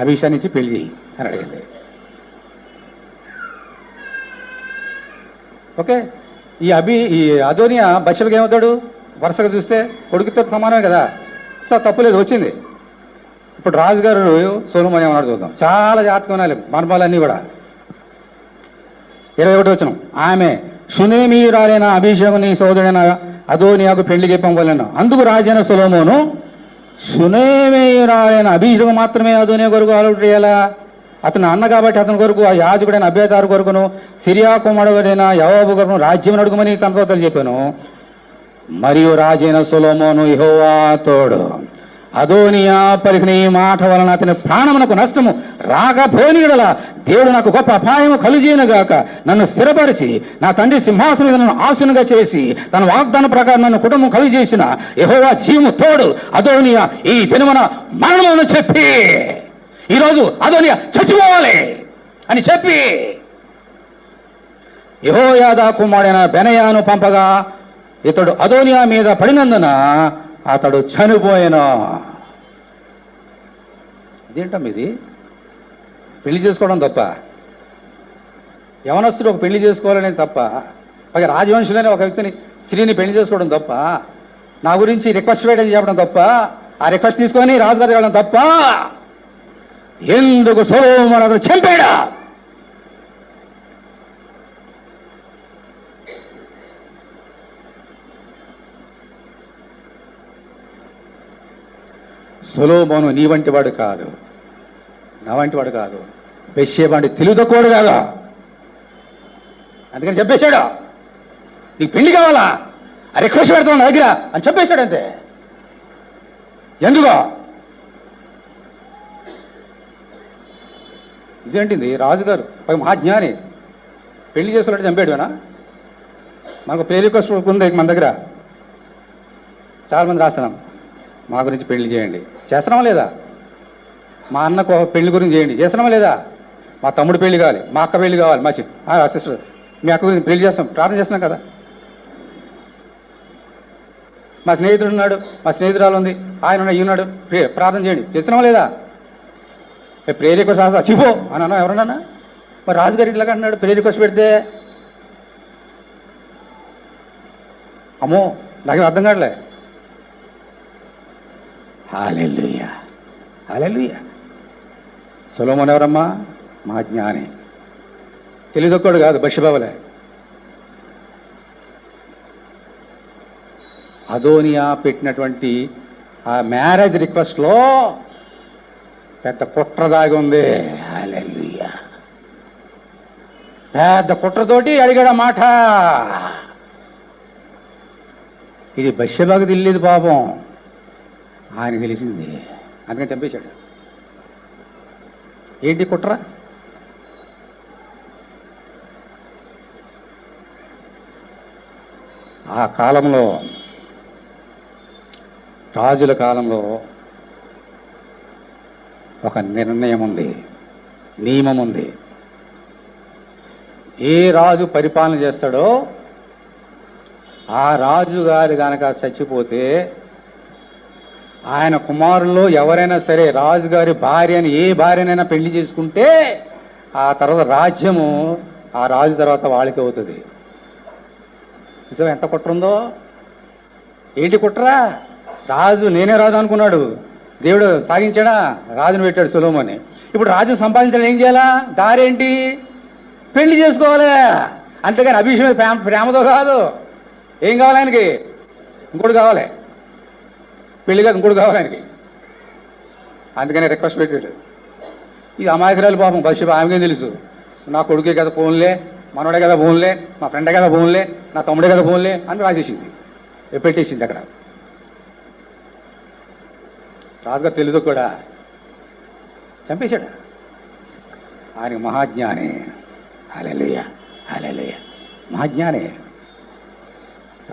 అభిషాన్ని ఇచ్చి పెళ్లి చేయి అని అడిగింది. ఓకే, ఈ అదోనియా బత్షెబకి ఏమవుతాడు? వరుసగా చూస్తే కొడుకుతో సమానమే కదా. సో తప్పులేదు, వచ్చింది. ఇప్పుడు రాజుగారు సొలొమోను ఏమన్నాడు చూద్దాం. చాలా జాగ్రత్తగా వినాలి మర్మాలన్నీ కూడా. 21వ వచనం. ఆమె షూనేమీయురాలైన అబీషగుని సోదరుడైన అదోనియాకు పెళ్లికి పంపవలెను. అందుకు రాజైన సొలొమోను షూనేమీయురాలైన అబీషగు మాత్రమే అదోనియా కొరకు ఆలోచన చేయాలా? అతను అన్న కాబట్టి అతని కొరకు ఆ యాజకుడైన అబ్యాతారు కొరకును సిరియా కుమారుడైన యోవాబు కొరకును రాజ్యం అడుగుమని తనతో చెప్పాను. మరియు రాజైన సొలొమోను యెహోవా తోడు అదోనియా పలికిన ఈ మాట వలన అతని ప్రాణమునకు నష్టము రాకపోనియడల దేవుడు నాకు గొప్ప అపాయము కలుగజేయునుగాక. నన్ను స్థిరపరిచి నా తండ్రి సింహాసనం మీద నన్ను ఆసనుగా చేసి తన వాగ్దాన ప్రకారం నన్ను కుటుంబం కలుగజేసిన యెహోవా జీవము తోడు అదోనియా ఈ దినమున మరణమును చెప్పి, ఈరోజు అదోనియా చచ్చిపోవాలి అని చెప్పి యెహోయాదా కుమారుడైన బెనయాను పంపగా ఇతడు అదోనియా మీద పడినందున అతడు చనిపోయాను. ఇదేంటమ్మ ఇది? పెళ్లి చేసుకోవడం తప్ప, యవనస్తుడు ఒక పెళ్లి చేసుకోవాలనేది తప్ప, పైగా రాజవంశులైన ఒక వ్యక్తిని స్త్రీని పెళ్లి చేసుకోవడం తప్ప, నా గురించి రిక్వెస్ట్ వేయడం చెప్పడం తప్ప, ఆ రిక్వెస్ట్ తీసుకొని రాజుగారు వెళ్ళడం తప్ప, ఎందుకు సొలొమోను అతను చంపాడా? సొలొమోను నీ వంటి వాడు కాదు, నా వంటి వాడు కాదు, బత్షెబ తెలివి తక్కువడు కాదు. అందుకని చెప్పేశాడు, నీకు పెళ్లి కావాలా, ఆ రిక్వెస్ట్ పెడతావు నా దగ్గర అని చెప్పేశాడు. అంతే. ఎందుకో ఇదేంటిది? రాజుగారు మహాజ్ఞాని పెళ్లి చేసుకోవాలంటే చంపాడునా? మనకు ప్రే రిక్వెస్ట్ ఉంది మన దగ్గర, చాలామంది రాస్తున్నాం, మా గురించి పెళ్లి చేయండి. చేస్తున్నామా లేదా? మా అన్నకు పెళ్లి గురించి చేయండి. చేస్తున్నామా లేదా? మా తమ్ముడు పెళ్లి కావాలి, మా అక్క పెళ్లి కావాలి, మా సిస్టర్ మీ అక్క గురించి పెళ్లి చేస్తాం, ప్రార్థన చేస్తున్నాం కదా. మా స్నేహితుడు ఉన్నాడు, మా స్నేహితురాలు ఉంది, ఆయన ఈనాడు ప్రార్థన చేయండి. చేస్తున్నామా లేదా? ప్రే రిక్వెస్ట్ రాస్తా చిపో అని అన్నా ఎవరన్నా? మరి రాజుగారి ఇట్లాగా అంటున్నాడు ప్రే రిక్వెస్ట్ పెడితే. అమ్మో నాకేం అర్థం కావట్లే. హల్లెలూయా, హల్లెలూయా. సొలొమోను ఎవరమ్మా? మా జ్ఞాని, తెలియదొక్కడు కాదు, బత్షెబవలే. అదోనియా పెట్టినటువంటి ఆ మ్యారేజ్ రిక్వెస్ట్లో పెద్ద కుట్ర దాగి ఉంది. హల్లెలూయా. పెద్ద కుట్రతోటి అడిగాడు మాట. ఇది బత్షెబకు తెలియదు పాపం, ఆయన తెలిసింది, అందుకని చంపేశాడు. ఏంటి కుట్ర? ఆ కాలంలో రాజుల కాలంలో ఒక నిర్ణయం ఉంది, నియమం ఉంది. ఏ రాజు పరిపాలన చేస్తాడో ఆ రాజుగారు కనుక చచ్చిపోతే ఆయన కుమారుల్లో ఎవరైనా సరే రాజుగారి భార్యని, ఏ భార్యనైనా పెళ్లి చేసుకుంటే ఆ తర్వాత రాజ్యము ఆ రాజు తర్వాత వాళ్ళకి అవుతుంది. నిజం ఎంత కుట్రుందో! ఏంటి కుట్రా? రాజు నేనే రాజు అనుకున్నాడు, దేవుడు సాగించాడా, రాజును పెట్టాడు సొలొమోన్ని. ఇప్పుడు రాజు సంపాదించడం ఏం చేయాలా? దారేంటి? పెళ్లి చేసుకోవాలి. అంతేగాని అభిషేకం ప్రేమతో కాదు. ఏం కావాలి ఆయనకి? ఇంకోటి కావాలి. పెళ్లి కాదు, ఇంకోటి కావాలి ఆయనకి. అందుకని రిక్వెస్ట్ పెట్టాడు. ఇది అమాయకురాలు పాపం బస్సు, ఆమెకేం తెలుసు? నా కొడుకే కదా ఫోన్లే, మనోడే కదా ఫోన్లే, మా ఫ్రెండే కదా ఫోన్లే, నా తమ్ముడే కదా ఫోన్లే అని రాసేసింది, పెట్టేసింది అక్కడ. రాజుగారు తెలుసు కూడా, చంపేశాడు. ఆయన మహాజ్ఞాని. హల్లెలూయా, హల్లెలూయా, మహాజ్ఞాని.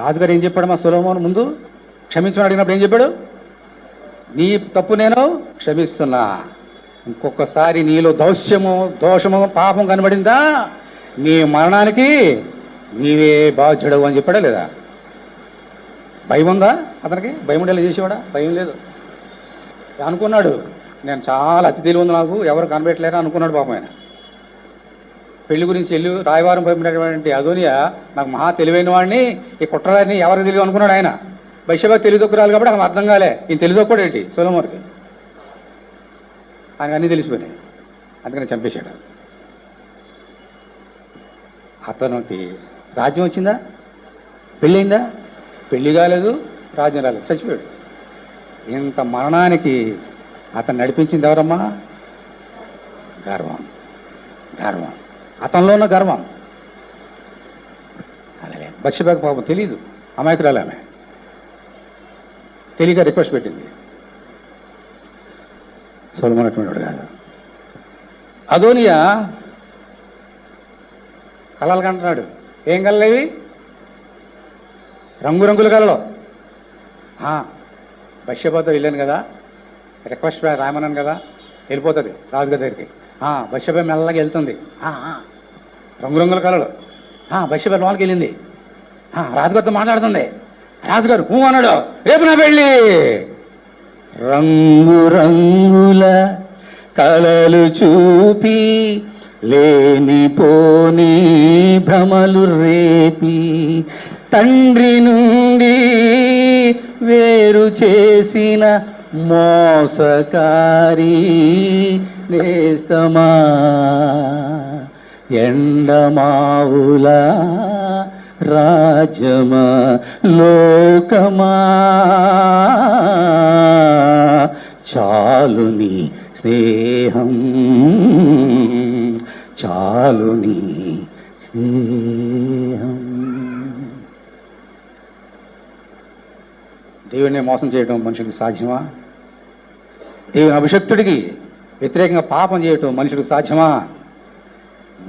రాజుగారు ఏం చెప్పాడు? మా సొలొమోను ముందు క్షమించమని అడిగినప్పుడు ఏం చెప్పాడు? నీ తప్పు నేను క్షమిస్తున్నా, ఇంకొకసారి నీలో దోషము పాపం కనబడిందా నీ మరణానికి నీవే బాధ్యుడవు అని చెప్పాడా లేదా? భయం ఉందా అతనికి? భయం ఉండేలా చేసేవాడా? భయం లేదు. అనుకున్నాడు, నేను చాలా అతి తెలివి ఉంది, నాకు ఎవరు కనబెట్టలేరు అనుకున్నాడు పాపం ఆయన. పెళ్లి గురించి వెళ్ళి రాయవారం పంపినటువంటి అదోనియా నాకు మహా తెలివైన వాడిని, ఈ కుట్రలని ఎవరికి తెలియదు అనుకున్నాడు ఆయన. బైషబా తెలివితొక్కురాలు కాబట్టి ఆమె అర్థం కాలే, ఈయన తెలివితొక్కడు ఏంటి సొలొమోనుకి. ఆయనకు అన్నీ తెలిసిపోయినాయి, అందుకని చంపేశాడు. అతనికి రాజ్యం వచ్చిందా? పెళ్ళయిందా? పెళ్లి కాలేదు, రాజ్యం రాలేదు, చచ్చిపోయాడు. ఇంత మరణానికి అతను నడిపించింది ఎవరమ్మా? గర్వం. గర్వం, అతనిలో ఉన్న గర్వం. అలాగే బత్షెబకు పాపం తెలియదు, అమాయకురాలు ఆమె, తెలియక రిక్వెస్ట్ పెట్టింది. సొలొమోను అటువంటివాడు కాదు. అదోనియా కళలు కంటున్నాడు. ఏం కళలేవి? రంగురంగుల కళలు. బత్షెబతో వెళ్ళాను కదా, రిక్వెస్ట్ రాయమన్నాను కదా, వెళ్ళిపోతుంది రాజుగారి దగ్గరికి. బత్షెబ మెల్లగా వెళ్తుంది, రంగురంగుల కళలు. బత్షెబ లోనికి వెళ్ళింది, రాజుగారితో మాట్లాడుతుంది. రాజుగారు అన్నాడు, రేపు నా పెళ్ళి. రంగురంగుల కళలు చూపి లేనిపోని భ్రమలు రేపి తండ్రి నుండి వేరు చేసిన మోసకారి నేస్తమా, ఎండమావుల రాజ్యమా, లోకమా, చాలు నీ స్నేహం, చాలు నీ స్నేహం. దేవుడిని మోసం చేయడం మనుషుడికి సాధ్యమా? దేవుని అభిషక్తుడికి వ్యతిరేకంగా పాపం చేయటం మనుషుడికి సాధ్యమా?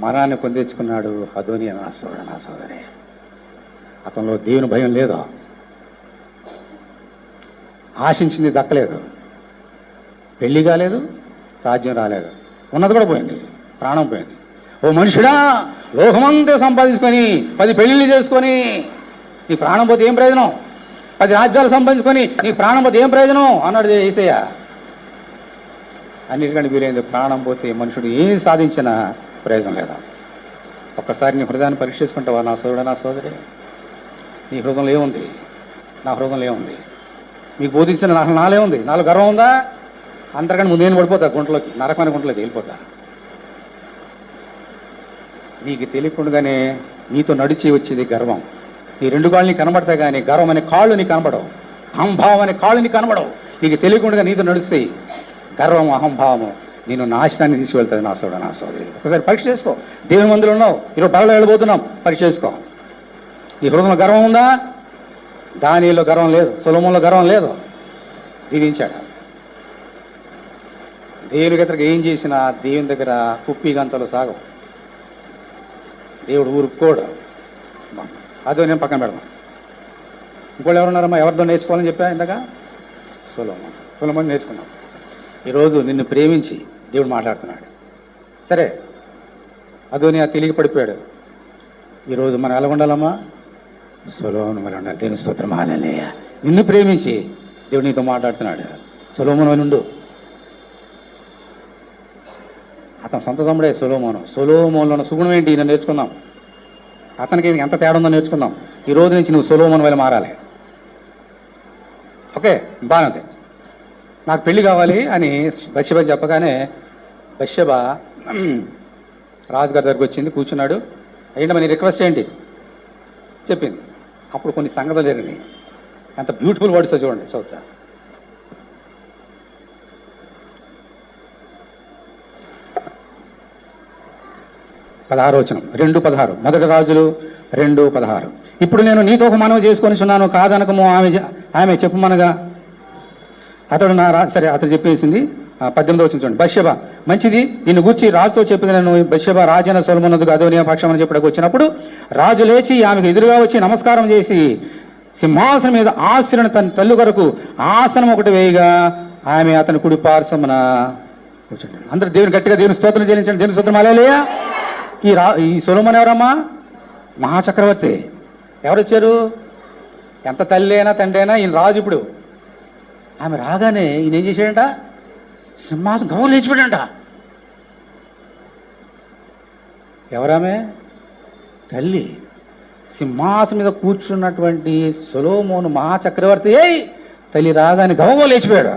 మరణాన్ని పొందించుకున్నాడు అదోనియా. నా సోదరే, అతనిలో దేవుని భయం లేదు, ఆశించింది దక్కలేదు, పెళ్లి కాలేదు, రాజ్యం రాలేదు, ఉన్నది కూడా పోయింది, ప్రాణం పోయింది. ఓ మనుషుడా, లోకమంతా సంపాదించుకొని 10 పెళ్ళిళ్ళు చేసుకొని నీ ప్రాణం పోతే ఏం ప్రయోజనం? 10 రాజ్యాలు సంపాదించుకొని నీ ప్రాణం పోతే ఏం ప్రయోజనం అన్నాడు యేసయ్య. అన్నిటికంటే వీలైంది, ప్రాణం పోతే మనుషుడు ఏం సాధించినా ప్రయోజనం లేదా? ఒక్కసారి నీ హృదయాన్ని పరీక్ష చేసుకుంటావా నా సోదరుడు, నా సోదరి? నీ హృదయంలో ఏముంది? నా హృదయంలో ఏముంది? మీకు బోధించిన నాలో ఏముంది? నాలో గర్వం ఉందా? అంతకంటే ముందు నేను పడిపోతా గుంటలోకి, నరకమైన గుంటలోకి వెళ్ళిపోతా. నీకు తెలియకుండానే నీతో నడిచి వచ్చేది గర్వం. నీ 2 కాళ్ళు నీకు కనబడతాయి, కానీ గర్వం అనే కాళ్ళు నీకు కనబడవు, అహంభావం అనే కాళ్ళు నీకు కనబడవు. నీకు తెలియకుండా నీతో నడుస్తాయి గర్వం, అహంభావము, నేను నాశనాన్ని తీసుకువెళ్తుంది నా సోదరుడు, నా సోదరి. ఒకసారి పరీక్ష చేసుకో. దేవుని మందిలో ఉన్నావు, ఈరోజు బలలో వెళ్ళబోతున్నాం, పరీక్ష చేసుకో. నీ హృదయంలో గర్వం ఉందా? దానిలో గర్వం లేదు, సొలొమోనులో గర్వం లేదు. దీవించాడు. దేవుని దగ్గర ఏం చేసినా దేవుని దగ్గర కుప్పి గంతలు సాగం. దేవుడు ఊరుకోడు. అదో నేను పక్కన పెడదాం. ఇంకోళ్ళు ఎవరున్నారమ్మా? ఎవరితో నేర్చుకోవాలని చెప్పా ఇందాక? సొలొమోను నేర్చుకున్నాం. ఈరోజు నిన్ను ప్రేమించి దేవుడు మాట్లాడుతున్నాడు. సరే, అదోనియా తెలియక పడిపోయాడు. ఈరోజు మనం ఎలా ఉండాలమ్మా? సొలొమోను మరి ఉండాలి. దేవుని స్తోత్రం, హల్లెలూయా. నిన్ను ప్రేమించి దేవుడు నీతో మాట్లాడుతున్నాడు. సొలొమోను అని ఉండు. అతను సొంత తమ్ముడే సొలొమోనులో ఉన్న సుగుణం ఏంటి నేను నేర్చుకుందాం. అతనికి ఎంత తేడా ఉందో నేర్చుకుందాం. ఈ రోజు నుంచి నువ్వు సొలొమోను వల్ల మారాలి. ఓకే, బాగుంది. నాకు పెళ్లి కావాలి అని బత్షెబ చెప్పగానే బత్షెబ రాజుగారి దగ్గరికి వచ్చింది, కూర్చున్నాడు. ఏంటమ్మా నీ రిక్వెస్ట్ ఏంటి చెప్పింది. అప్పుడు కొన్ని సంగతులు జరిగినాయి. అంత బ్యూటిఫుల్ వర్డ్స్ చూడండి, చదువుతా. వచనం 2:16, మొదటి రాజులు 2:16. ఇప్పుడు నేను నీతో ఒక మనవి చేసుకొని చున్నాను, కాదనకము ఆమె చెప్పుమనగా అతడు సరే అతడు చెప్పేసింది. 18వ వచనం చూడండి. బత్షెబ మంచిది, నిన్ను గూర్చి రాజుతో చెప్పింది. నేను బత్షెబ రాజైన సొలొమోనుకు అదోనియా పక్షమని చెప్పడానికి వచ్చినప్పుడు రాజు లేచి ఆమెకు ఎదురుగా వచ్చి నమస్కారం చేసి సింహాసనం మీద ఆశ్రణ తన తల్లి కొరకు ఆసనం ఒకటి వేయగా ఆమె అతని కుడి పార్శ్వమున కూర్చుంటాడు. అందరూ దేవుని గట్టిగా దేవుని స్తోత్రం చెల్లించండి. దేవుని స్తోత్రం, హల్లెలూయా. ఈ సొలొమోను ఎవరమ్మా? మహాచక్రవర్తి. ఎవరు వచ్చారు? ఎంత తల్లి అయినా తండ్రి అయినా ఈయన రాజు. ఇప్పుడు ఆమె రాగానే ఈయన ఏం చేశాడంట? సింహాసనం గౌరవం లేచిపోయాడంట. ఎవరామె? తల్లి. సింహాసనం మీద కూర్చున్నటువంటి సొలొమోను మహాచక్రవర్తి తల్లి రాగానే గౌరవం లేచిపోయాడు.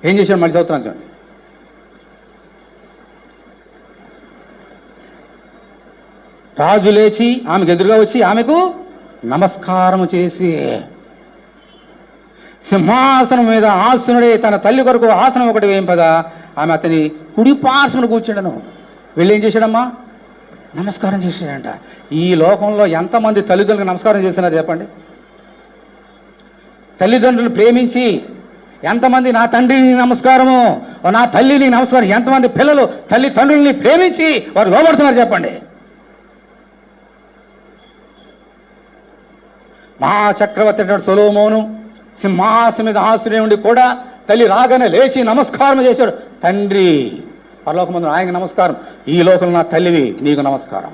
ఏం చేశాడు? మళ్ళీ చదువుతున్నాను చూడండి. రాజు లేచి ఆమెకు ఎదురుగా వచ్చి ఆమెకు నమస్కారం చేసి సింహాసనం మీద ఆసనుడే తన తల్లి కొరకు ఆసనం ఒకటి వేయింపగా ఆమె అతని కుడి పార్శ్వమున కూర్చుండను. వెళ్ళి ఏం చేశాడమ్మా? నమస్కారం చేశాడంట. ఈ లోకంలో ఎంతమంది తల్లిదండ్రులకు నమస్కారం చేస్తున్నారు చెప్పండి? తల్లిదండ్రులు ప్రేమించి ఎంతమంది నా తండ్రిని నమస్కారము, నా తల్లిని నమస్కారం, ఎంతమంది పిల్లలు తల్లిదండ్రులని ప్రేమించి వారు లోబడుతున్నారు చెప్పండి? మహాచక్రవర్తి సొలొమోను సింహాసనం మీద ఆశ్రయం ఉండి కూడా తల్లి రాగానే లేచి నమస్కారం చేశాడు. తండ్రి పరలోకమందు ఆయనకి నమస్కారం, ఈ లోకంలో నా తల్లివి నీకు నమస్కారం.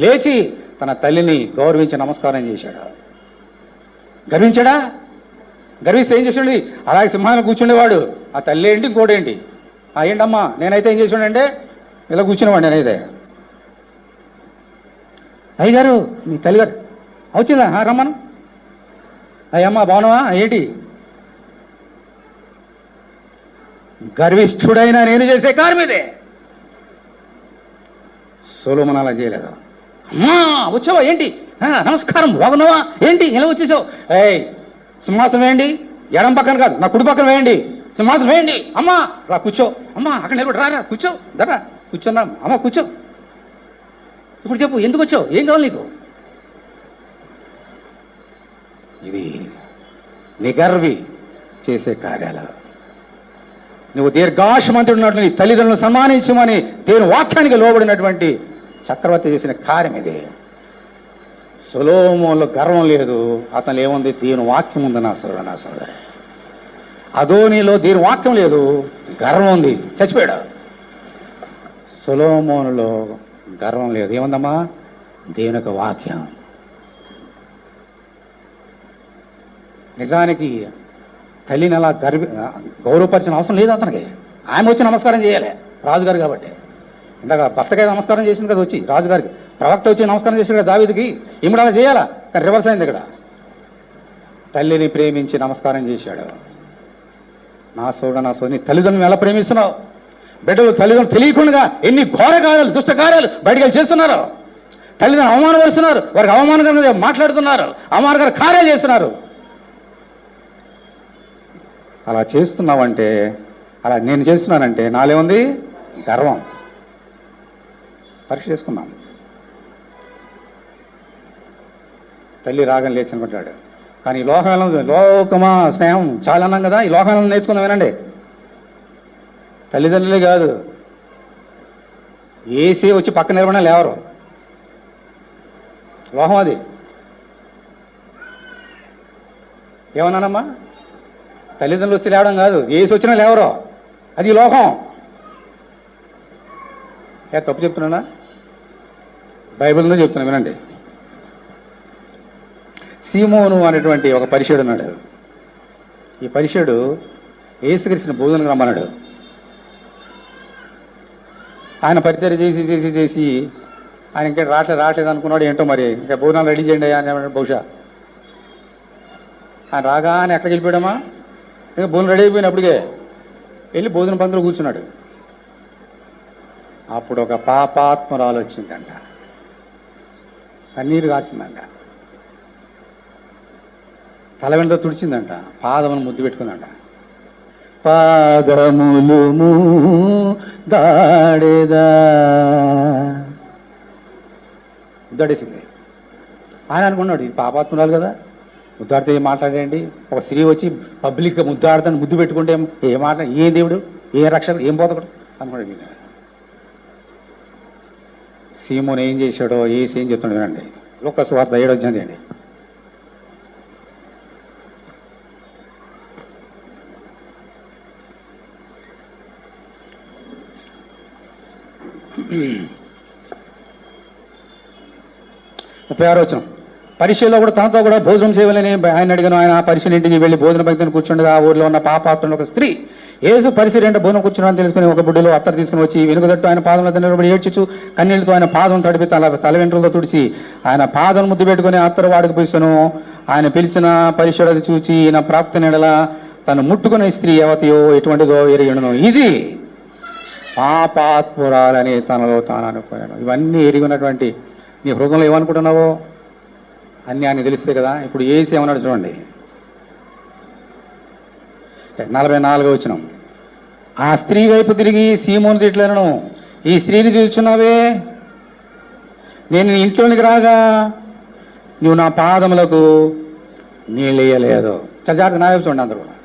లేచి తన తల్లిని గౌరవించి నమస్కారం చేశాడు. గర్వించాడా? గర్విస్తే ఏం చేసాడు? అలాగే సింహాన్ని కూర్చుండేవాడు. ఆ తల్లి ఏంటి ఇంకోటేంటి? ఏంటమ్మా నేనైతే ఏం చేసాడంటే ఇలా కూర్చునేవాడు. నేనైతే అయ్యగారు మీ తల్లిగారు వచ్చిందా? రమ్మను. అయ్యమ్మ బాగున్నావా? ఏంటి? గర్విష్ఠుడైనా నేను చేసే కార్యమిదే. సొలొమోను అలా చేయలేదు. అమ్మా వచ్చావా? ఏంటి? నమస్కారం, బాగున్నావా? ఏంటి ఎలా వచ్చేసావు? సింహాసనం వేయండి, ఎడం పక్కన కాదు నా కుడి పక్కన వేయండి. సింహాసనం వేయండి. అమ్మా రా కూర్చో. అమ్మా అక్కడ నిలబడి రా కూర్చో. దరా కూర్చోన్నా. అమ్మ కూర్చో. ఇప్పుడు చెప్పు, ఎందుకు వచ్చావు? ఏం కావాలి నీకు? ఇది నిగర్వి చేసే కార్యాలు. నువ్వు దీర్ఘాయుష్మంతుడు ఉన్నట్లు నీ తల్లిదండ్రులను సన్మానించమని దేవుని వాక్యానికి లోబడినటువంటి చక్రవర్తి చేసిన కార్యం ఇది. సొలొమోనులో గర్వం లేదు, అతను ఏముంది? దేవుని వాక్యం ఉంది. నా సోదరుడా, అదోనీలో దేవుని వాక్యం లేదు, గర్వం ఉంది, చచ్చిపోయాడు. సొలొమోనులో గర్వం లేదు, ఏముందమ్మా? దేవుని యొక్క వాక్యం. నిజానికి తల్లిని అలా గౌరవపరిచిన అవసరం లేదు అతనికి. ఆమె వచ్చి నమస్కారం చేయాలి, రాజుగారు కాబట్టి. ఇందాక భర్తకి నమస్కారం చేసింది కదా వచ్చి రాజుగారికి. ప్రవక్త వచ్చి నమస్కారం చేశాడు కదా దావీదుకి. ఈమెడ అలా చేయాలా? కానీ రివర్స్ అయింది ఇక్కడ. తల్లిని ప్రేమించి నమస్కారం చేశాడు. నా సోదరి తల్లిదండ్రులను ఎలా ప్రేమిస్తున్నావు? బిడ్డలు తల్లిదండ్రులు తెలియకుండా ఎన్ని ఘోర కార్యాలు, దుష్ట కార్యాలు బయటకు చేస్తున్నారు. తల్లిదండ్రులు అవమానపరుస్తున్నారు, వారికి అవమానకరంగా మాట్లాడుతున్నారు, అవమానకర కార్యాలు చేస్తున్నారు. అలా చేస్తున్నావంటే, అలా నేను చేస్తున్నానంటే నాలేముంది? గర్వం. పరీక్ష చేసుకున్నాం. తల్లి రాగం లేచనుకుంటాడు. కానీ ఈ లోకమా స్నేహం చాలా అన్నాం కదా, ఈ లోకం నేర్చుకుందాం వినండి. తల్లిదండ్రులే కాదు, ఏసీ వచ్చి పక్కన నిలబడినా లేవరు. లోహం అది. ఏమన్నానమ్మా? తల్లిదండ్రులు వస్తే లేవడం కాదు, ఏసి వచ్చినా లేవరో, అది లోకం. తప్పు చెప్తున్నానా? బైబిల్లో చెప్తున్నా, వినండి. సీమోను అనేటువంటి ఒక పరిచయుడు ఉన్నాడు. ఈ పరిచయుడు యేసుక్రీస్తుని భోజనం రమ్మన్నాడు. ఆయన పరిచయం చేసి చేసి చేసి ఆయన ఇంకా రావట్లేదు అనుకున్నాడు. ఏంటో మరి ఇంకా భోజనాలు రెడీ చేయండి అని బహుశా. ఆయన రాగానే ఎక్కడికి వెళ్ళిపోయాడమ్మా, ఇంకా భోజనం రెడీ అయిపోయినప్పటికే వెళ్ళి భోజన పంతులు కూర్చున్నాడు. అప్పుడు ఒక పాపాత్మరాలు వచ్చిందంట, కన్నీరు కాల్చిందంట, తల వెంట తుడిచిందంట, పాదమును ముద్దు పెట్టుకుందంట. పాదములు దాడేదా ముద్దాడేసింది. ఆయన అనుకున్నాడు, ఇది పాపాత్మురాలు కదా, ముద్దాడితే ఏం మాట్లాడండి. ఒక స్త్రీ వచ్చి పబ్లిక్గా ముద్దాడుతాను, ముద్దు పెట్టుకుంటే ఏం మాట్లాడు, ఏ దేవుడు, ఏ రక్షకుడు, ఏం పోతకడు అనుకున్నాడు. సీమోను ఏం చేశాడో ఏసి ఏం చెప్తున్నాడు వినండి. లూకా సువార్త 7వ అధ్యాయం అండి. ముప్పై 6వ వచనం. పరిచయలో కూడా తనతో కూడా భోజనం చేయవాలని ఆయన అడిగాను. ఆయన పరిచయం ఇంటికి వెళ్ళి భోజన పంక్తిని కూర్చుండగా ఆ ఊరిలో ఉన్న పాపాత్మను ఒక స్త్రీ యేసు పరిచయం అంటే భోజనం కూర్చున్నాడని తెలుసుకుని ఒక బుడ్డిలో అత్తరు తీసుకుని వచ్చి వెనుకదట్టు ఆయన పాదంలో నిలబడి ఏడ్చుచు కన్నీళ్లతో ఆయన పాదం తడిపి తల వెంట్రులతో తుడిచి ఆయన పాదం ముద్దు పెట్టుకుని అత్తరు వాడికి పిలిచాను. ఆయన పిలిచిన పరిచయం అది చూచి నా ప్రాప్తి నెడల తను ముట్టుకునే స్త్రీ ఎవతయో ఎటువంటిదో ఎరిగినను, ఇది పాపాత్మురాలని తనలో తాను అనుకున్నాను. ఇవన్నీ ఎరిగినటువంటి నీ హృదయంలో ఏమనుకుంటున్నావో అన్నీ ఆయన తెలిస్తే కదా. ఇప్పుడు ఏసి ఏమన్నాడు చూడండి, 44వ వచనం. ఆ స్త్రీ వైపు తిరిగి సీమోను తిట్లను, ఈ స్త్రీని చూస్తున్నావే, నేను నీ ఇంట్లోనికి రాగా నువ్వు నా పాదములకు నీళ్ళేయలేదు. చాలా జాగ్రత్త, నా వైపు చూడండి అందరూ కూడా.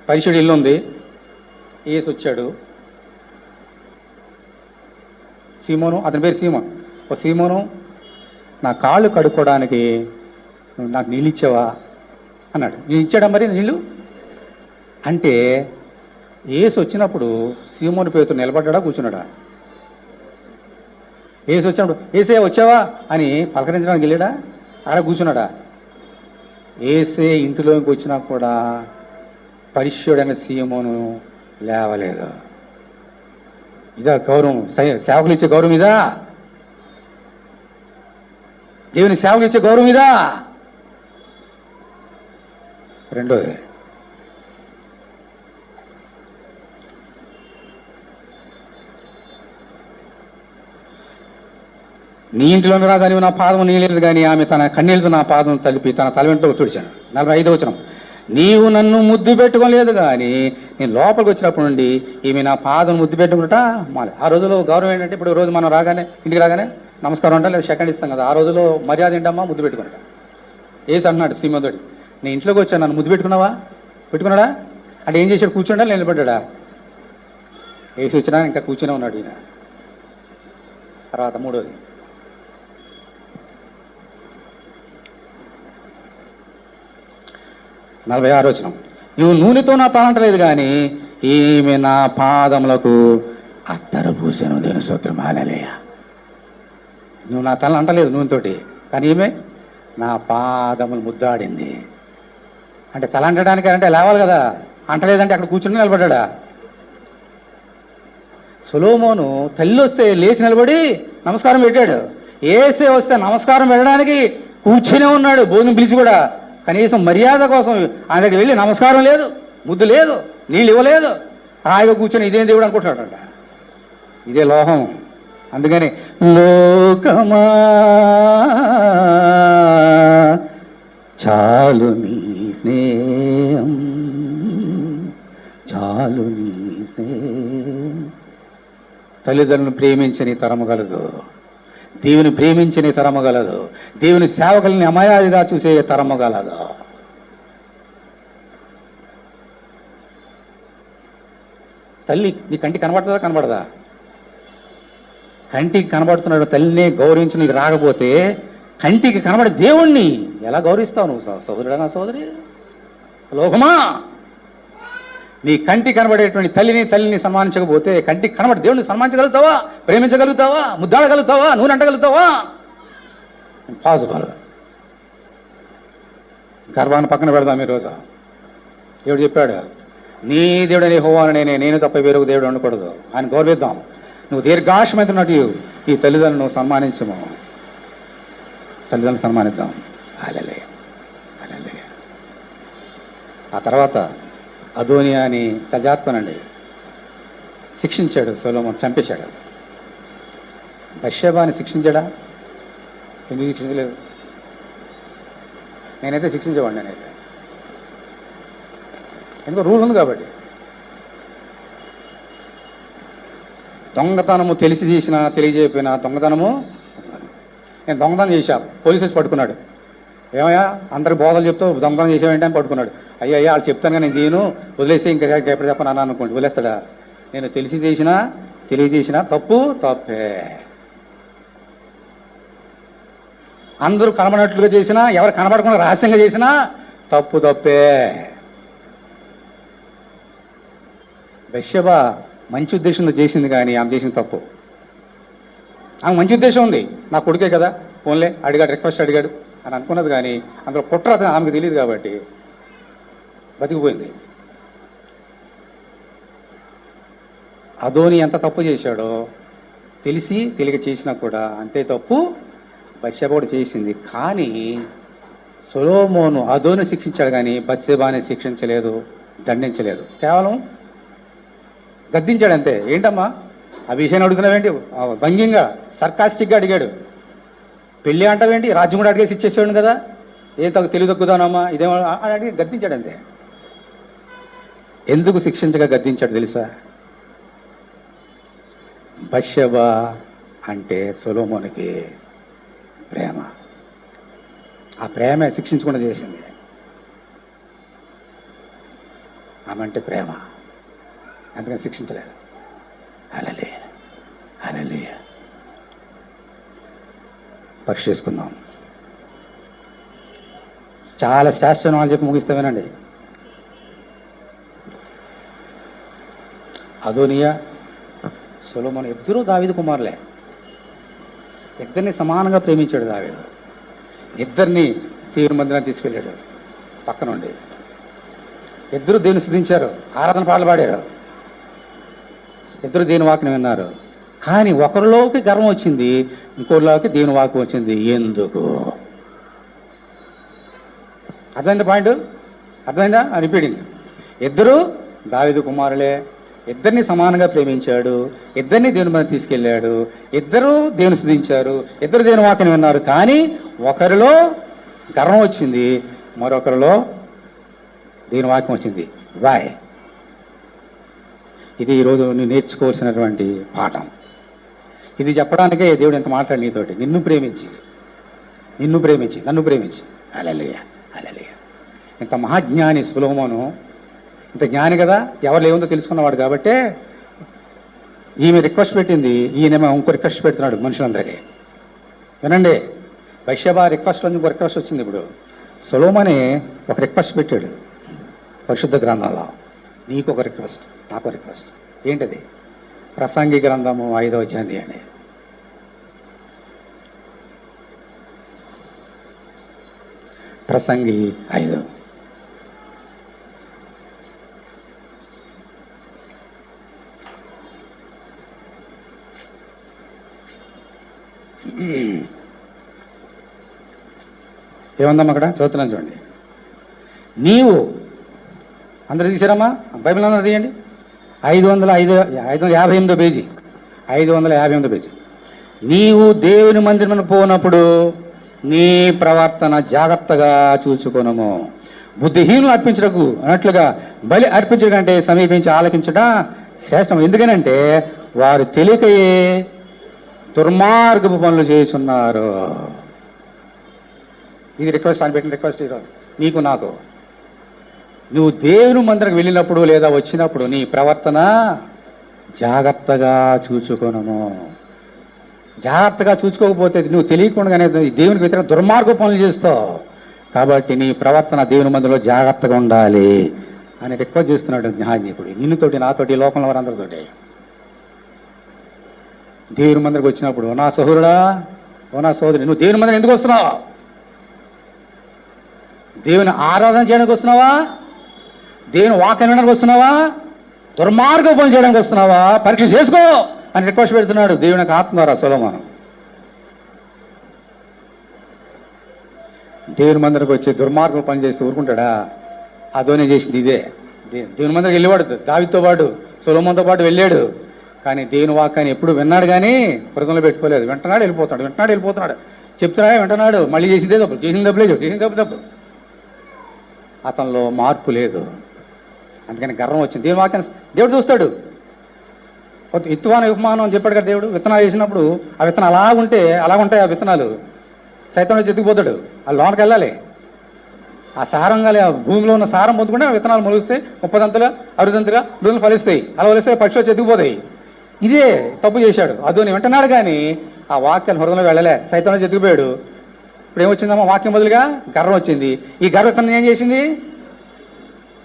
పరిచయుడు ఇల్లు ఉంది, ఏసి వచ్చాడు. సీమోను, అతని పేరు సీమోను. ఓ సీమోను, నా కాళ్ళు కడుక్కోవడానికి నాకు నీళ్ళు ఇచ్చావా అన్నాడు. నేను ఇచ్చాడా మరి నీళ్ళు అంటే? ఏసు వచ్చినప్పుడు సీమోను పేరుతో నిలబడ్డా కూర్చున్నాడా? ఏసు వచ్చినప్పుడు ఏసే వచ్చావా అని పలకరించడానికి వెళ్ళాడా? ఆడ కూర్చున్నాడా? ఏసే ఇంటిలోకి వచ్చినా కూడా పరిచయుడైన సీమోను లేవలేదు. ఇదా గౌరవం? సేవకులు ఇచ్చే గౌరవం ఇదా? దేవుని సేవకులు ఇచ్చే గౌరవం ఇదా? రెండోది, నీ ఇంటిలోకి రాదా నీవు నా పాదము నీలేదు కానీ ఆమె తన కన్నీళ్ళతో నా పాదం తలిపి తన తల వెంట తుడిచాను. 45వ వచనం. నీవు నన్ను ముద్దు పెట్టుకోలేదు కానీ నేను లోపలికి వచ్చినప్పుడు నుండి ఈమె నా పాదం ముద్దు పెట్టుకుంటా మాలే. ఆ రోజులో గౌరవం ఏంటంటే, ఇప్పుడు రోజు మనం రాగానే ఇంటికి రాగానే నమస్కారం అంటా లేదా సెకండ్ ఇస్తాం కదా, ఆ రోజులో మర్యాద ఏంటమ్మా ముద్దు పెట్టుకుంటా. ఏసి అన్నాడు సీమోతోటి, నేను ఇంట్లోకి వచ్చాను, నన్ను ముద్దు పెట్టుకున్నావా? పెట్టుకున్నాడా అంటే ఏం చేశాడు? కూర్చుండా నిలబడ్డా? ఏసి వచ్చినా ఇంకా కూర్చునే ఉన్నాడు ఈయన. తర్వాత మూడోది, నలభై 6వ వచనం. నువ్వు నూనెతో నా తలంటలేదు కానీ ఈమె నా పాదములకు అత్తరు పూసాను. దేవుని స్తోత్రం, హల్లెలూయా. నువ్వు నా తల అంటలేదు నూనెతోటి, కానీ ఈమె నా పాదములు ముద్దాడింది. అంటే తల అంటడానికి అంటే లేవాలి కదా, అంటలేదంటే అక్కడ కూర్చుని నిలబడ్డా. సొలొమోను తల్లి వస్తే లేచి నిలబడి నమస్కారం పెట్టాడు. ఏసే వస్తే నమస్కారం పెట్టడానికి కూర్చునే ఉన్నాడు, భోజనం పిలిచి కూడా. కనీసం మర్యాద కోసం ఆయన దగ్గర వెళ్ళి నమస్కారం లేదు, ముద్దు లేదు, నీళ్ళు ఇవ్వలేదు, హాయిగా కూర్చొని ఇదేం దేవుడు అనుకుంటాడంట. ఇదే లోహం. అందుకని లోకమా చాలు నీ స్నేహం, చాలు నీ స్నేహం. తల్లిదండ్రులను ప్రేమించని తరము కలదు, దేవుని ప్రేమించని తరము గలదు, దేవుని సేవకుల్ని అమర్యాదగా చూసే తరము గలదు. తల్లి నీ కంటికి కనబడుతుందా? కనబడదా? కంటికి కనబడుతున్నాడు తల్లినే గౌరవించి నీకు రాకపోతే కంటికి కనబడే దేవుణ్ణి ఎలా గౌరవిస్తావు నువ్వు? సహోదరుడా, నా సహోదరి, లోకమా, నీ కంటి కనబడేటువంటి తల్లిని సన్మానించకపోతే కంటికి కనబడి దేవుడిని సన్మానించగలుగుతావా? ప్రేమించగలుగుతావా? ముద్దాడగలుగుతావా? నూనె అంటగలుగుతావా? ఇంపాసిబుల్. గర్వాన్ని పక్కన పెడదాం. ఈరోజు దేవుడు చెప్పాడు, నీ దేవుడని యెహోవాను నేను తప్ప వేరొక దేవుడు ఉండకూడదు. ఆయన గౌరవిద్దాం. నువ్వు దీర్ఘాయుష్మంతున్నట్టు ఈ తల్లిదండ్రులను సన్మానించము. తల్లిదండ్రులను సన్మానిద్దాం. హల్లెలూయా, హల్లెలూయా. ఆ తర్వాత అదోనియాని చజాత్పనండి శిక్షించాడు సొలొమోను, చంపేశాడు. బత్షెబాని శిక్షించాడా? ఎందుకు శిక్షించలేదు? నేనైతే శిక్షించేవాడిని. నేనైతే ఎందుకో రూల్ ఉంది కాబట్టి. దొంగతనము తెలిసి చేసినా తెలియజేయకపోయినా దొంగతనము. నేను దొంగతనం చేశా, పోలీసు వచ్చి పట్టుకున్నాడు. ఏమయ్యా అందరికి బోధలు చెప్తూ దొంగతనం చేసావేంటి అని పట్టుకున్నాడు. అయ్యా వాళ్ళు చెప్తాను కానీ నేను చేయను, వదిలేసి ఇంకా ఎప్పుడు చెప్పను అన్నాను అనుకోండి, వదిలేస్తాడా? నేను తెలిసి చేసినా తెలియజేసినా తప్పే. అందరూ కనబడినట్లుగా చేసినా, ఎవరు కనబడకుండా రహస్యంగా చేసినా తప్పే. బత్షెబ మంచి ఉద్దేశంతో చేసింది కానీ ఆమె చేసిన తప్పు. ఆమె మంచి ఉద్దేశం ఉంది, నా కొడుకే కదా ఫోన్లే అడిగాడు, రిక్వెస్ట్ అడిగాడు అని అనుకున్నది. కానీ అందులో కుట్ర ఆమెకు తెలియదు కాబట్టి బతికిపోయింది. అదోని ఎంత తప్పు చేశాడో తెలిసి తెలియక చేసినా కూడా అంతే తప్పు బత్షెబ కూడా చేసింది. కానీ సొలొమోను అదోని శిక్షించాడు కానీ బత్షెబాని శిక్షించలేదు, దండించలేదు. కేవలం గద్దించాడు అంతే. ఏంటమ్మా ఆ విషయాన్ని అడుగుతున్నావేంటి? భంగ్యంగా సర్కాస్టిక్గా అడిగాడు. పెళ్ళి అంటావేంటి? రాజ్యం కూడా అడిగేసి ఇచ్చేసాడు కదా, ఏం తెలివి తగ్గుదానమ్మా ఇదేమో అడిగి గద్దించాడు అంతే. ఎందుకు శిక్షించగా గద్దించాడు తెలుసా? బత్షెబ అంటే సొలొమోనుకి ప్రేమ. ఆ ప్రేమే శిక్షించకుండా చేసింది. ఆమె అంటే ప్రేమ, అందుకని శిక్షించలేదు. హల్లెలూయా, హల్లెలూయా. పరీక్ష చేసుకుందాం. చాలా శాస్త్రం వాళ్ళు చెప్పి ముగిస్తామేనండి. అదోనియా సొలొమోను ఇద్దరూ దావీదు కుమారులే. ఇద్దరిని సమానంగా ప్రేమించాడు దావీదు. ఇద్దరిని దేవుని మందిరానికి తీసుకెళ్ళాడు పక్క నుండి. ఇద్దరు దేవుని స్తుతించారు, ఆరాధన పాటలు పాడారు, ఇద్దరు దేవుని వాక్యం విన్నారు. కానీ ఒకరిలోకి గర్వం వచ్చింది, ఇంకోరిలోకి దేవుని వాక్యం వచ్చింది. ఎందుకు? అర్థమైందా పాయింట్? అర్థమైందా? అనిపించింది. ఇద్దరు దావీదు కుమారులే, ఇద్దరిని సమానంగా ప్రేమించాడు, ఇద్దరిని దేవుని మీద తీసుకెళ్ళాడు, ఇద్దరు దేవుని స్తుతించారు, ఇద్దరు దేవుని వాక్యం విన్నారు. కానీ ఒకరిలో గర్వం వచ్చింది, మరొకరిలో దేవుని వాక్యం వచ్చింది. వాయ్! ఇది ఈరోజు నువ్వు నేర్చుకోవాల్సినటువంటి పాఠం. ఇది చెప్పడానికే దేవుడు ఎంత మాట్లాడి నీతోటి. నిన్ను ప్రేమించి నన్ను ప్రేమించి. హల్లెలూయా, హల్లెలూయా. ఇంత మహాజ్ఞాని సొలొమోను, ఇంత జ్ఞాని కదా, ఎవరు లేవుందో తెలుసుకున్నవాడు కాబట్టే ఈమె రిక్వెస్ట్ పెట్టింది, ఈయనేమో ఇంకో రిక్వెస్ట్ పెడుతున్నాడు మనుషులందరికీ. వినండి, బత్షెబ రిక్వెస్ట్లో ఇంకో రిక్వెస్ట్ వచ్చింది. ఇప్పుడు సొలొమోనే ఒక రిక్వెస్ట్ పెట్టాడు పరిశుద్ధ గ్రంథంలో. నీకు ఒక రిక్వెస్ట్, నాకు రిక్వెస్ట్. ఏంటది? ప్రసంగి గ్రంథము 5వ అధ్యాయం తీయండి. ప్రసంగి 5. ఏముందమ్మా అక్కడ? చదువుతున్నాను చూడండి. నీవు అందరూ తీసారమ్మా, బైబిల్ అందరూ తీయండి. 558 పేజీ, 558 పేజీ. నీవు దేవుని మందిరమును పోనప్పుడు నీ ప్రవర్తన జాగ్రత్తగా చూచుకొనుము. బుద్ధిహీనులు అర్పించటకు అన్నట్లుగా బలి అర్పించడం కంటే సమీపించి ఆలకించట శ్రేష్టం. ఎందుకనంటే వారు తెలియకయే దుర్మార్గపు పనులు చేస్తున్నారు. ఇది రిక్వెస్ట్ అని పెట్టిన రిక్వెస్ట్ ఈరోజు నీకు నాకు. నువ్వు దేవుని మందిరకు వెళ్ళినప్పుడు లేదా వచ్చినప్పుడు నీ ప్రవర్తన జాగ్రత్తగా చూచుకొనుము. జాగ్రత్తగా చూసుకోకపోతే నువ్వు తెలియకుండానే దేవునికి వ్యతిరేక దుర్మార్గ పనులు చేస్తావు. కాబట్టి నీ ప్రవర్తన దేవుని మందిలో జాగ్రత్తగా ఉండాలి అని రిక్వెస్ట్ చేస్తున్నాడు జ్ఞానీకుడు. నిన్నుతోటి, నాతోటి, లోకంలో వారందరితోటి. దేవుని మందిరికి వచ్చినప్పుడు, నా సహోదరుడా, ఓ నా సహోదరి, నువ్వు దేవుని మందిరం ఎందుకు వస్తున్నావు? దేవుని ఆరాధన చేయడానికి వస్తున్నావా? దేవుని వాక్యం వినడానికి వస్తున్నావా? దుర్మార్గ పని చేయడానికి వస్తున్నావా? పరీక్ష చేసుకో అని రిక్వెస్ట్ పెడుతున్నాడు దేవుని యొక్క ఆత్మ ద్వారా సొలొమోను. దేవుని మందిరకు వచ్చి దుర్మార్గం పని చేస్తే ఊరుకుంటాడా? అదోనే చేసింది ఇదే. దేవుని మందిరికి వెళ్ళేవాడు, దావీదుతో పాటు, సొలొమోనుతో పాటు వెళ్ళాడు. కానీ దేవుని వాక్యాన్ని ఎప్పుడు విన్నాడు కానీ హృదయంలో పెట్టుకోలేదు. వెంటనాడు వెళ్ళిపోతున్నాడు. చెప్తున్నాడే వింటున్నాడు, మళ్ళీ చేసిందే తప్పు, చేసిన తప్పు. అతనిలో మార్పు లేదు. అందుకని గర్వం వచ్చింది. దేవుని వాక్యాన్ని దేవుడు చూస్తాడు. విత్తువాన ఉపమానం అని చెప్పాడు కదా దేవుడు. విత్తనాలు వేసినప్పుడు ఆ విత్తనం అలాగుంటాయి ఆ విత్తనాలు. సైతంలో చెతికిపోతాడు. ఆ లోనకి వెళ్ళాలి. ఆ సారంగా భూమిలో ఉన్న సారం పొందుకుంటే విత్తనాలు మొలుస్తాయి, 30 దంతులుగా 60 దంతులుగా భూములు ఫలిస్తాయి. అలా ఫలిస్తే పక్షులు చెతికిపోతాయి. ఇదే తప్పు చేశాడు. అదోని వింటున్నాడు కానీ ఆ వాక్యాలు హృదయంలో వెళ్ళలే. సైతంలో చెతికిపోయాడు. ఇప్పుడు ఏమొచ్చిందమ్మా? వాక్యం బదులుగా గర్వం వచ్చింది. ఈ గర్వం విత్తనం ఏం చేసింది?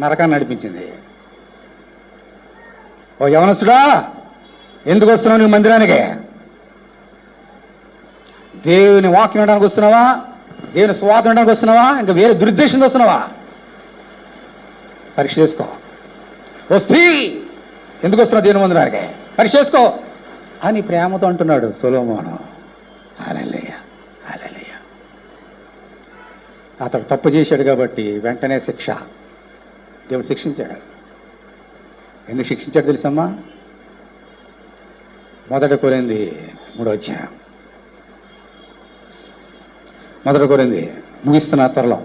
నరకాన్ని నడిపించింది. ఓ యవనస్తుడా, ఎందుకు వస్తున్నావు నువ్వు మందిరానికి? దేవుని వాక్యం వినడానికి వస్తున్నావా? దేవుని స్వార్థం వినడానికి వస్తున్నావా? ఇంకా వేరే దురుద్దేశంతో వస్తున్నావా? పరీక్ష చేసుకో. ఓ స్త్రీ, ఎందుకు వస్తున్నావు దేవుని మందిరానికి? పరీక్ష చేసుకో అని ప్రేమతో అంటున్నాడు సొలొమోను. హల్లెలూయా, హల్లెలూయా. అతడు తప్పు చేశాడు కాబట్టి వెంటనే శిక్ష. దేవుడు శిక్షించాడు. ఎందుకు శిక్షించాడు తెలుసమ్మా? 1 కొరింథీ 3వ అధ్యాయం. 1 కొరింథీ ముగిస్తున్నా, త్వరలో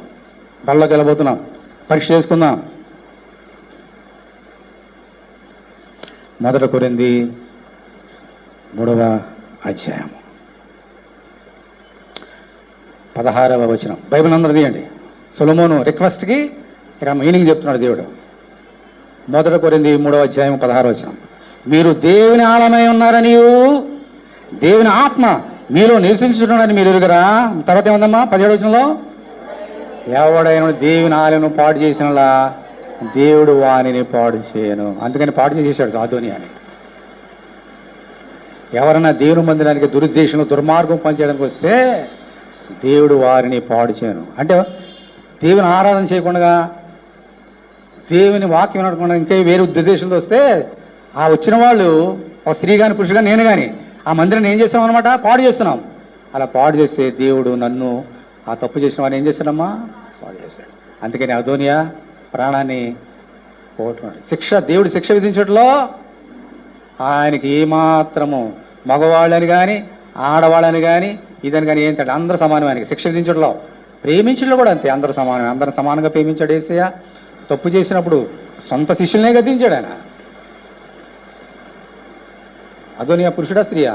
బళ్ళకి వెళ్ళబోతున్నాం, పరీక్ష చేసుకుందాం. 1 కొరింథీ 3వ అధ్యాయం 16వ వచనం. బైబిల్ అందరూ తీయండి. సొలొమోను రిక్వెస్ట్కి ఇక్కడ మీనింగ్ చెప్తున్నాడు దేవుడు. 1 కొరింథీ 3వ అధ్యాయం 16వ వచనం. మీరు దేవుని ఆలయమై ఉన్నారని, దేవుని ఆత్మ మీలో నివసించుతున్నాడని మీరు ఎరుగరా? తర్వాత ఏముందమ్మా 17వ వచనంలో? ఎవడైనా దేవుని ఆలయం పాడు చేసినలా దేవుడు వానిని పాడు చేయను. అందుకని పాడు చేసేసాడు అదోని అని. ఎవరైనా దేవుని మందిరానికి దురుద్దేశంలో దుర్మార్గం పనిచేయడానికి వస్తే దేవుడు వారిని పాడు చేయను. అంటే దేవుని ఆరాధన చేయకుండా, దేవుని వాక్యం వినకుండా ఇంకా వేరే దురుద్దేశంతో వస్తే ఆ వచ్చిన వాళ్ళు, ఒక స్త్రీ కానీ పురుషుడు కానీ నేను కానీ, ఆ మందిరాన్ని ఏం చేస్తాం అనమాట? పాడు చేస్తున్నాం. అలా పాడు చేస్తే దేవుడు నన్ను, ఆ తప్పు చేసిన వాడిని ఏం చేశాడమ్మా? పాడు చేశాడు. అందుకని అదోనియా ప్రాణాన్ని పోగొట్టుకున్నాడు. దేవుడు శిక్ష విధించడంలో ఆయనకి ఏమాత్రము మగవాళ్ళని కానీ ఆడవాళ్ళని కానీ ఇదని కానీ ఏం తేడా, అందరూ సమానం. ఆయనకి శిక్ష విధించడంలో, ప్రేమించడంలో కూడా అంతే, అందరూ సమానమే. అందరూ సమానంగా ప్రేమించాడు యేసయ్య. తప్పు చేసినప్పుడు సొంత శిష్యులనే గద్దించాడు ఆయన. అదోనియా పురుషుడా స్త్రీయా?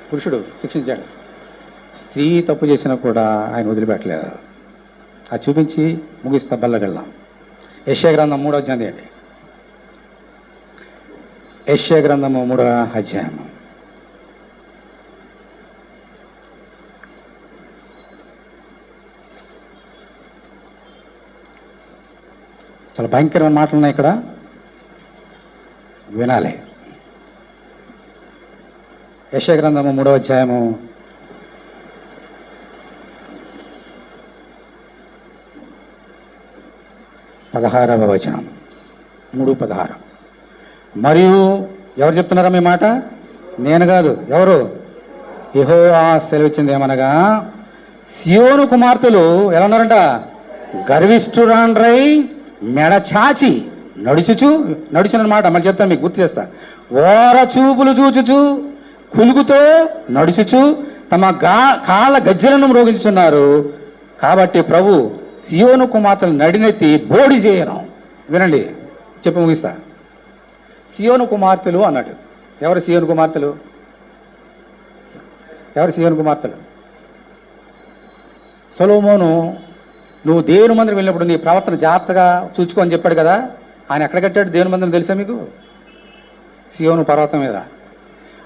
పురుషుడు శిక్షించాడు. స్త్రీ తప్పు చేసినా కూడా ఆయన వదిలిపెట్టలేదు. అది చూపించి ముగిస్తా, బల్లకి వెళ్దాం. యెషయా గ్రంథం 3వ అధ్యాయం తీయండి. యెషయా గ్రంథము 3వ అధ్యాయం. చాలా భయంకరమైన మాటలు ఉన్నాయి ఇక్కడ, వినాలి. యెషయా గ్రంథము 3వ అధ్యాయము 16వ వచనం. 3:16. మరియు ఎవరు చెప్తున్నారా మీ మాట? నేను కాదు. ఎవరు? యెహోవా సెలవిచ్చింది ఏమనగా, సియోను కుమార్తెలు ఎలా ఉన్నారంట? గర్విష్ఠురాండ్రై మెడ చాచి నడుచునమాట. మళ్ళీ చెప్తాను, మీకు గుర్తు చేస్తా. ఓర చూపులు చూచుచు కులుగుతో నడుచుచు తమ కాళ్ళ గజ్జలను మ్రోగించున్నారు. కాబట్టి ప్రభు సియోను కుమార్తెలు నడినెత్తి బోడి చేయను. వినండి, చెప్పి ముగిస్తా. సియోను కుమార్తెలు అన్నాడు. ఎవరు సియోను కుమార్తెలు? ఎవరు సియోను కుమార్తెలు? సొలొమోను, నువ్వు దేవుని మందిరం వెళ్ళినప్పుడు నీ ప్రవర్తన జాగ్రత్తగా చూచుకో అని చెప్పాడు కదా. ఆయన ఎక్కడ కట్టాడు దేవుని మందిరం తెలుసా మీకు? సియోను పర్వతం మీద.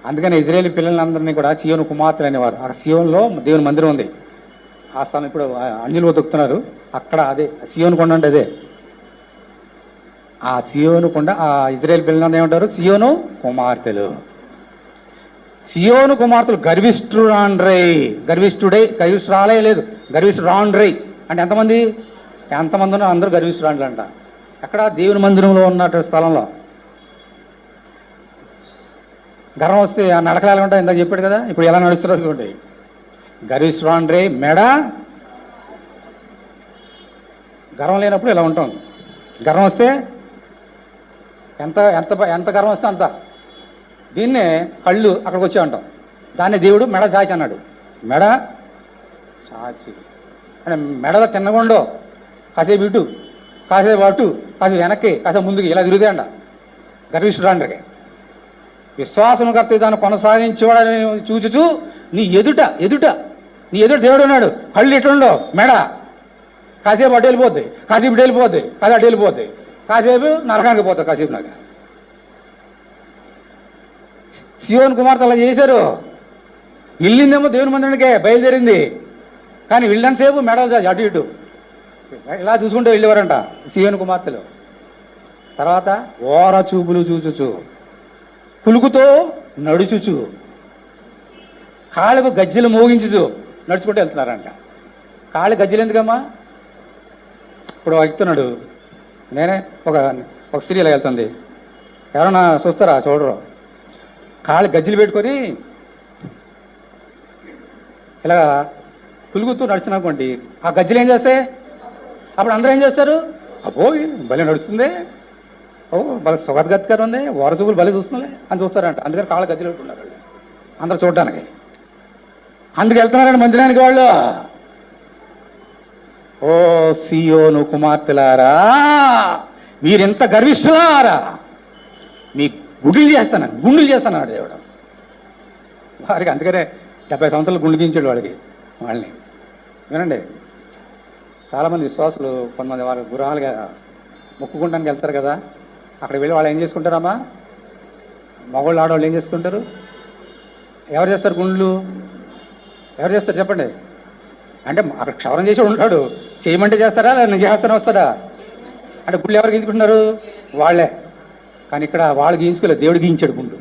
అందుకని ఇజ్రాయేల్ పిల్లలందరినీ కూడా సియోను కుమార్తెలు అనేవారు. ఆ సియోన్లో దేవుని మందిరం ఉంది. ఆ స్థలం ఇప్పుడు అన్యులు బతుకుతున్నారు అక్కడ, అదే సియోను కొండ అంటే అదే. ఆ సియోను కొండ, ఆ ఇజ్రాయేల్ పిల్లలందరూ ఏమంటారు? సియోను కుమార్తెలు. సియోను కుమార్తెలు గర్విష్ఠురాండ్రై, గర్విష్ఠురాలే లేదు, గర్విష్ఠురాండ్రై అంటే ఎంతమంది ఉన్నారు? అందరూ గర్విష్ఠురాండ్రు అంట. అక్కడ దేవుని మందిరంలో ఉన్నటువంటి స్థలంలో గర్వం వస్తే ఆ నడకలు ఎలా ఉంటాయి ఇందాక చెప్పాడు కదా, ఇప్పుడు ఎలా నడుస్తున్నారు చూడండి. గర్విష్ఠురాండ్రై మెడ, గర్వం లేనప్పుడు ఇలా ఉంటాం. గర్వం వస్తే ఎంత ఎంత ఎంత గర్వం వస్తే అంత. దీన్నే కళ్ళు అక్కడికి వచ్చే ఉంటాం. దాన్ని దేవుడు మెడ చాచి అన్నాడు. మెడ చాచి అంటే మెడలో తిన్నగుండో కాసేపు ఇటు, కాసేపు అటు, కాసేపు వెనక్కి, కాసేపు ముందుకి ఇలా తిరుగుతాయి అంట గర్విష్ఠురాండ్రకి. విశ్వాసం కర్త దాన్ని కొనసాగించేవాడని చూచుచు నీ ఎదుట దేవుడు ఉన్నాడు. కళ్ళు ఇట్లుండో, మెడ కాసేపు అటు వెళ్ళిపోద్ది, కాసేపు ఇటు వెళ్ళిపోద్ది, కాసేపు అటు వెళ్ళిపోద్ది, కాసేపు నరకానికి పోతుంది, కాసేపు నాకు. సియోను కుమార్తె అలా చేశారు. వెళ్ళిందేమో దేవుని మందిరానికే బయలుదేరింది, కానీ వెళ్ళినంతసేపు మెడలు చాచి అటు ఇటు ఇలా చూసుకుంటూ వెళ్ళేవారంట సియోను కుమార్తెలు. తర్వాత ఓర చూపులు చూచుచు, కులుకుతో నడుచుచు, కాళ్ళకు గజ్జెలు మోగించుచు నడుచుకుంటూ వెళ్తున్నారంట. కాళ్ళ గజ్జెలు ఎందుకమ్మా? ఇప్పుడు ఎక్కుతున్నాడు, నేనే ఒక స్త్రీ ఇలా వెళ్తుంది, ఎవరన్నా చూస్తారా? చూడరు. కాళ్ళు గజ్జెలు పెట్టుకొని ఇలా కులుగుతూ నడిచిననుకోండి, ఆ గజ్జెలు ఏం చేస్తాయి? అప్పుడు అందరూ ఏం చేస్తారు? అబ్బో భలే నడుస్తుంది, ఓ భలే సుగతగతిగా ఉంది, వారసూపులు భలే చూస్తుంది అని చూస్తారంట. అందుకని కాళ్ళ గజ్జెలు పెట్టుకున్నారు వాళ్ళు అందరూ చూడడానికి. అందుకు వెళ్తున్నారండి మందిరానికి వాళ్ళు. ఓ సియోను కుమార్తెలారా, మీరెంత గర్విష్ఠులారా, మీ గుండులు చేస్తానన్నాడు దేవుడు వారికి. అందుకనే 70 సంవత్సరాలు గుండు గీయించాడు వాళ్ళని. వినండి, చాలామంది విశ్వాసులు కొంతమంది వాళ్ళు గృహాలుగా మొక్కుకుంటానికి వెళ్తారు కదా, అక్కడికి వెళ్ళి వాళ్ళు ఏం చేసుకుంటారమ్మా? మగవాళ్ళు ఆడవాళ్ళు ఏం చేసుకుంటారు? ఎవరు చేస్తారు గుండ్లు? ఎవరు చేస్తారు చెప్పండి? అంటే అక్కడ క్షవరం చేసి ఉంటాడు, చేయమంటే చేస్తారా లేదా నేను చేస్తానే వస్తాడా? అంటే గుళ్ళు ఎవరు గీయించుకుంటున్నారు? వాళ్ళే. కానీ ఇక్కడ వాళ్ళు గీయించుకోలేదు, దేవుడు గీయించాడు గుండు.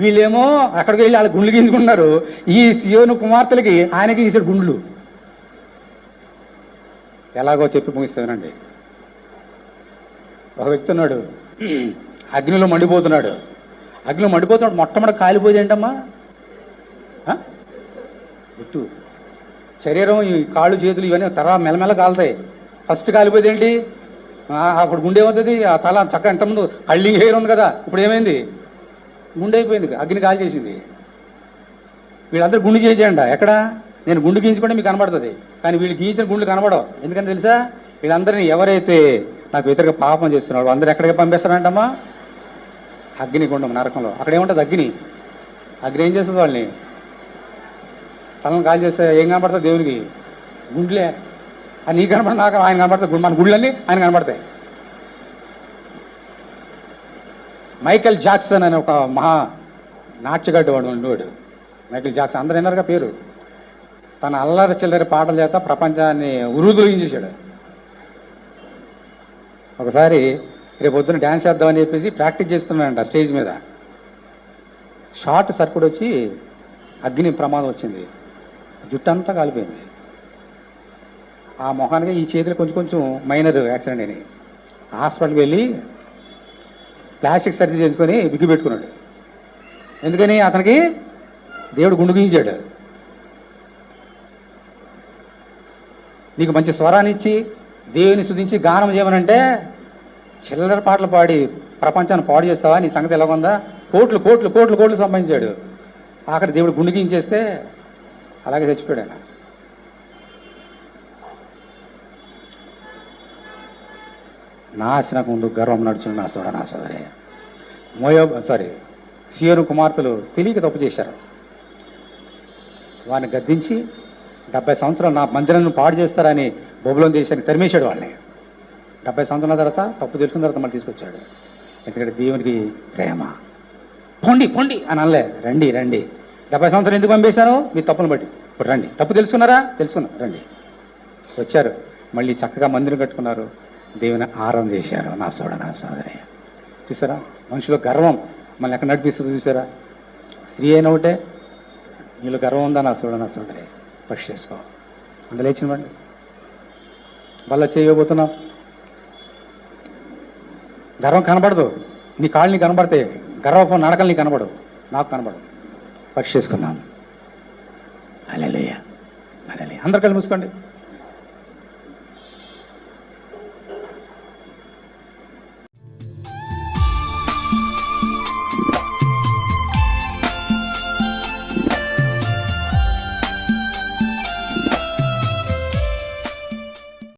వీళ్ళేమో అక్కడికి వెళ్ళి వాళ్ళ గుండ్లు గీయించుకుంటున్నారు. ఈ సియోను కుమార్తెలకి ఆయనకి గీసాడు గుండ్లు. ఎలాగో చెప్పి ముగిస్తానండి. ఒక వ్యక్తి ఉన్నాడు, అగ్నిలో మండిపోతున్నాడు. మొట్టమొదటి కాలిపోయేది ఏంటమ్మా? గుట్టు. శరీరం, ఈ కాళ్ళు చేతులు ఇవన్నీ తర్వాత మెల్లమెల్ల కాలుతాయి. ఫస్ట్ కాలిపోయేది ఏంటి? అప్పుడు గుండె ఏమవుతుంది? ఆ తల చక్క ఎంతమంది కళ్ళింగ్ హెయిర్ ఉంది కదా, ఇప్పుడు ఏమైంది? గుండె అయిపోయింది, అగ్ని కాల్ చేసింది. వీళ్ళందరూ గుండు చేసేయండి. ఎక్కడ? నేను గుండు గీయించుకుంటే మీకు కనబడుతుంది, కానీ వీళ్ళు గీయించిన గుండెలు కనబడవు. ఎందుకని తెలుసా? వీళ్ళందరినీ ఎవరైతే నాకు వ్యతిరేక పాపం చేస్తున్నాడు అందరూ ఎక్కడికి పంపిస్తారంటమ్మా? అగ్నిగుండం, నరకంలో. అక్కడ ఏముంటుంది? అగ్ని ఏం చేస్తుంది? వాళ్ళని తలను కాల్ చేస్తే ఏం కనబడుతుంది దేవునికి? గుండెలే. అది నీకు కనబడ, నాకు ఆయన కనబడతాయి, మన గుళ్ళన్నీ ఆయన కనబడతాయి. మైకేల్ జాక్సన్ అనే ఒక మహా నాట్యగాడు వాడు ఉండేవాడు. మైకేల్ జాక్సన్ అందరూ విన్నారుగా పేరు. తన అల్లరి చిల్లరి పాటల చేత ప్రపంచాన్ని ఉరుదులగించేశాడు. ఒకసారి రేపు పొద్దున్న డ్యాన్స్ చేద్దామని చెప్పేసి ప్రాక్టీస్ చేస్తున్నాడంట స్టేజ్ మీద. షార్ట్ సర్క్యూట్ వచ్చి అగ్ని ప్రమాదం వచ్చింది, జుట్టంతా కాలిపోయింది. ఆ మొహానికి ఈ చేతులు కొంచెం మైనర్ యాక్సిడెంట్ అయినాయి. హాస్పిటల్కి వెళ్ళి ప్లాస్టిక్ సర్జరీ చేయించుకొని బిగ్గు పెట్టుకున్నాడు. ఎందుకని? అతనికి దేవుడు గుండు గీయించాడు. నీకు మంచి స్వరాన్ని ఇచ్చి దేవుని స్తుతించి గానం చేయమనంటే చిల్లర పాటలు పాడి ప్రపంచాన్ని పాడు చేస్తావా? నీ సంగతి ఎలాగుందా? కోట్లు కోట్లు కోట్లు కోట్లు సంపాదించాడు. ఆఖరి దేవుడు గుండు గీయించేస్తే అలాగే చచ్చిపోయాడు ఆయన. నాశనకు ముందు గర్వం నడుచున్న నా సోదరే. సియోను కుమార్తెలు తెలియక తప్పు చేశారు. వారిని గద్దించి 70 సంవత్సరాలు నా మందిరాన్ని పాడు చేస్తారని బొబులోని దేశానికి తరిమేశాడు వాళ్ళని. 70 సంవత్సరాల తర్వాత తప్పు తెలుసుకున్న తర్వాత మళ్ళీ తీసుకొచ్చాడు. ఎందుకంటే దేవునికి ప్రేమ. పొండి పొండి అని అనలే, రండి 70 సంవత్సరాలు ఎందుకు పంపేశాను? మీ తప్పును బట్టి ఇప్పుడు రండి. తప్పు తెలుసుకున్నారా? తెలుసుకున్నారు, రండి. వచ్చారు, మళ్ళీ చక్కగా మందిరం కట్టుకున్నారు, దేవుని ఆరాధన చేశారు. నా సోడ నా సోదరి, చూసారా మనుషులో గర్వం మనల్ని ఎక్కడ నడిపిస్తుంది చూసారా? స్త్రీ అయిన ఒకటే, నీలో గర్వం ఉందా నా సోడ నా సోదరి? పరీక్ష చేసుకో. అందులో లేచినవ్వండి. వల్ల చేయబోతున్నావు, గర్వం కనబడదు, నీ కాళ్ళు నీకు కనబడతాయి, గర్వపు నడకలు నీకు కనబడవు, నాకు కనబడదు. పరీక్ష చేసుకుందాం. హల్లెలూయా, హల్లెలూయా. అందరు కళ్ళు మూసుకోండి.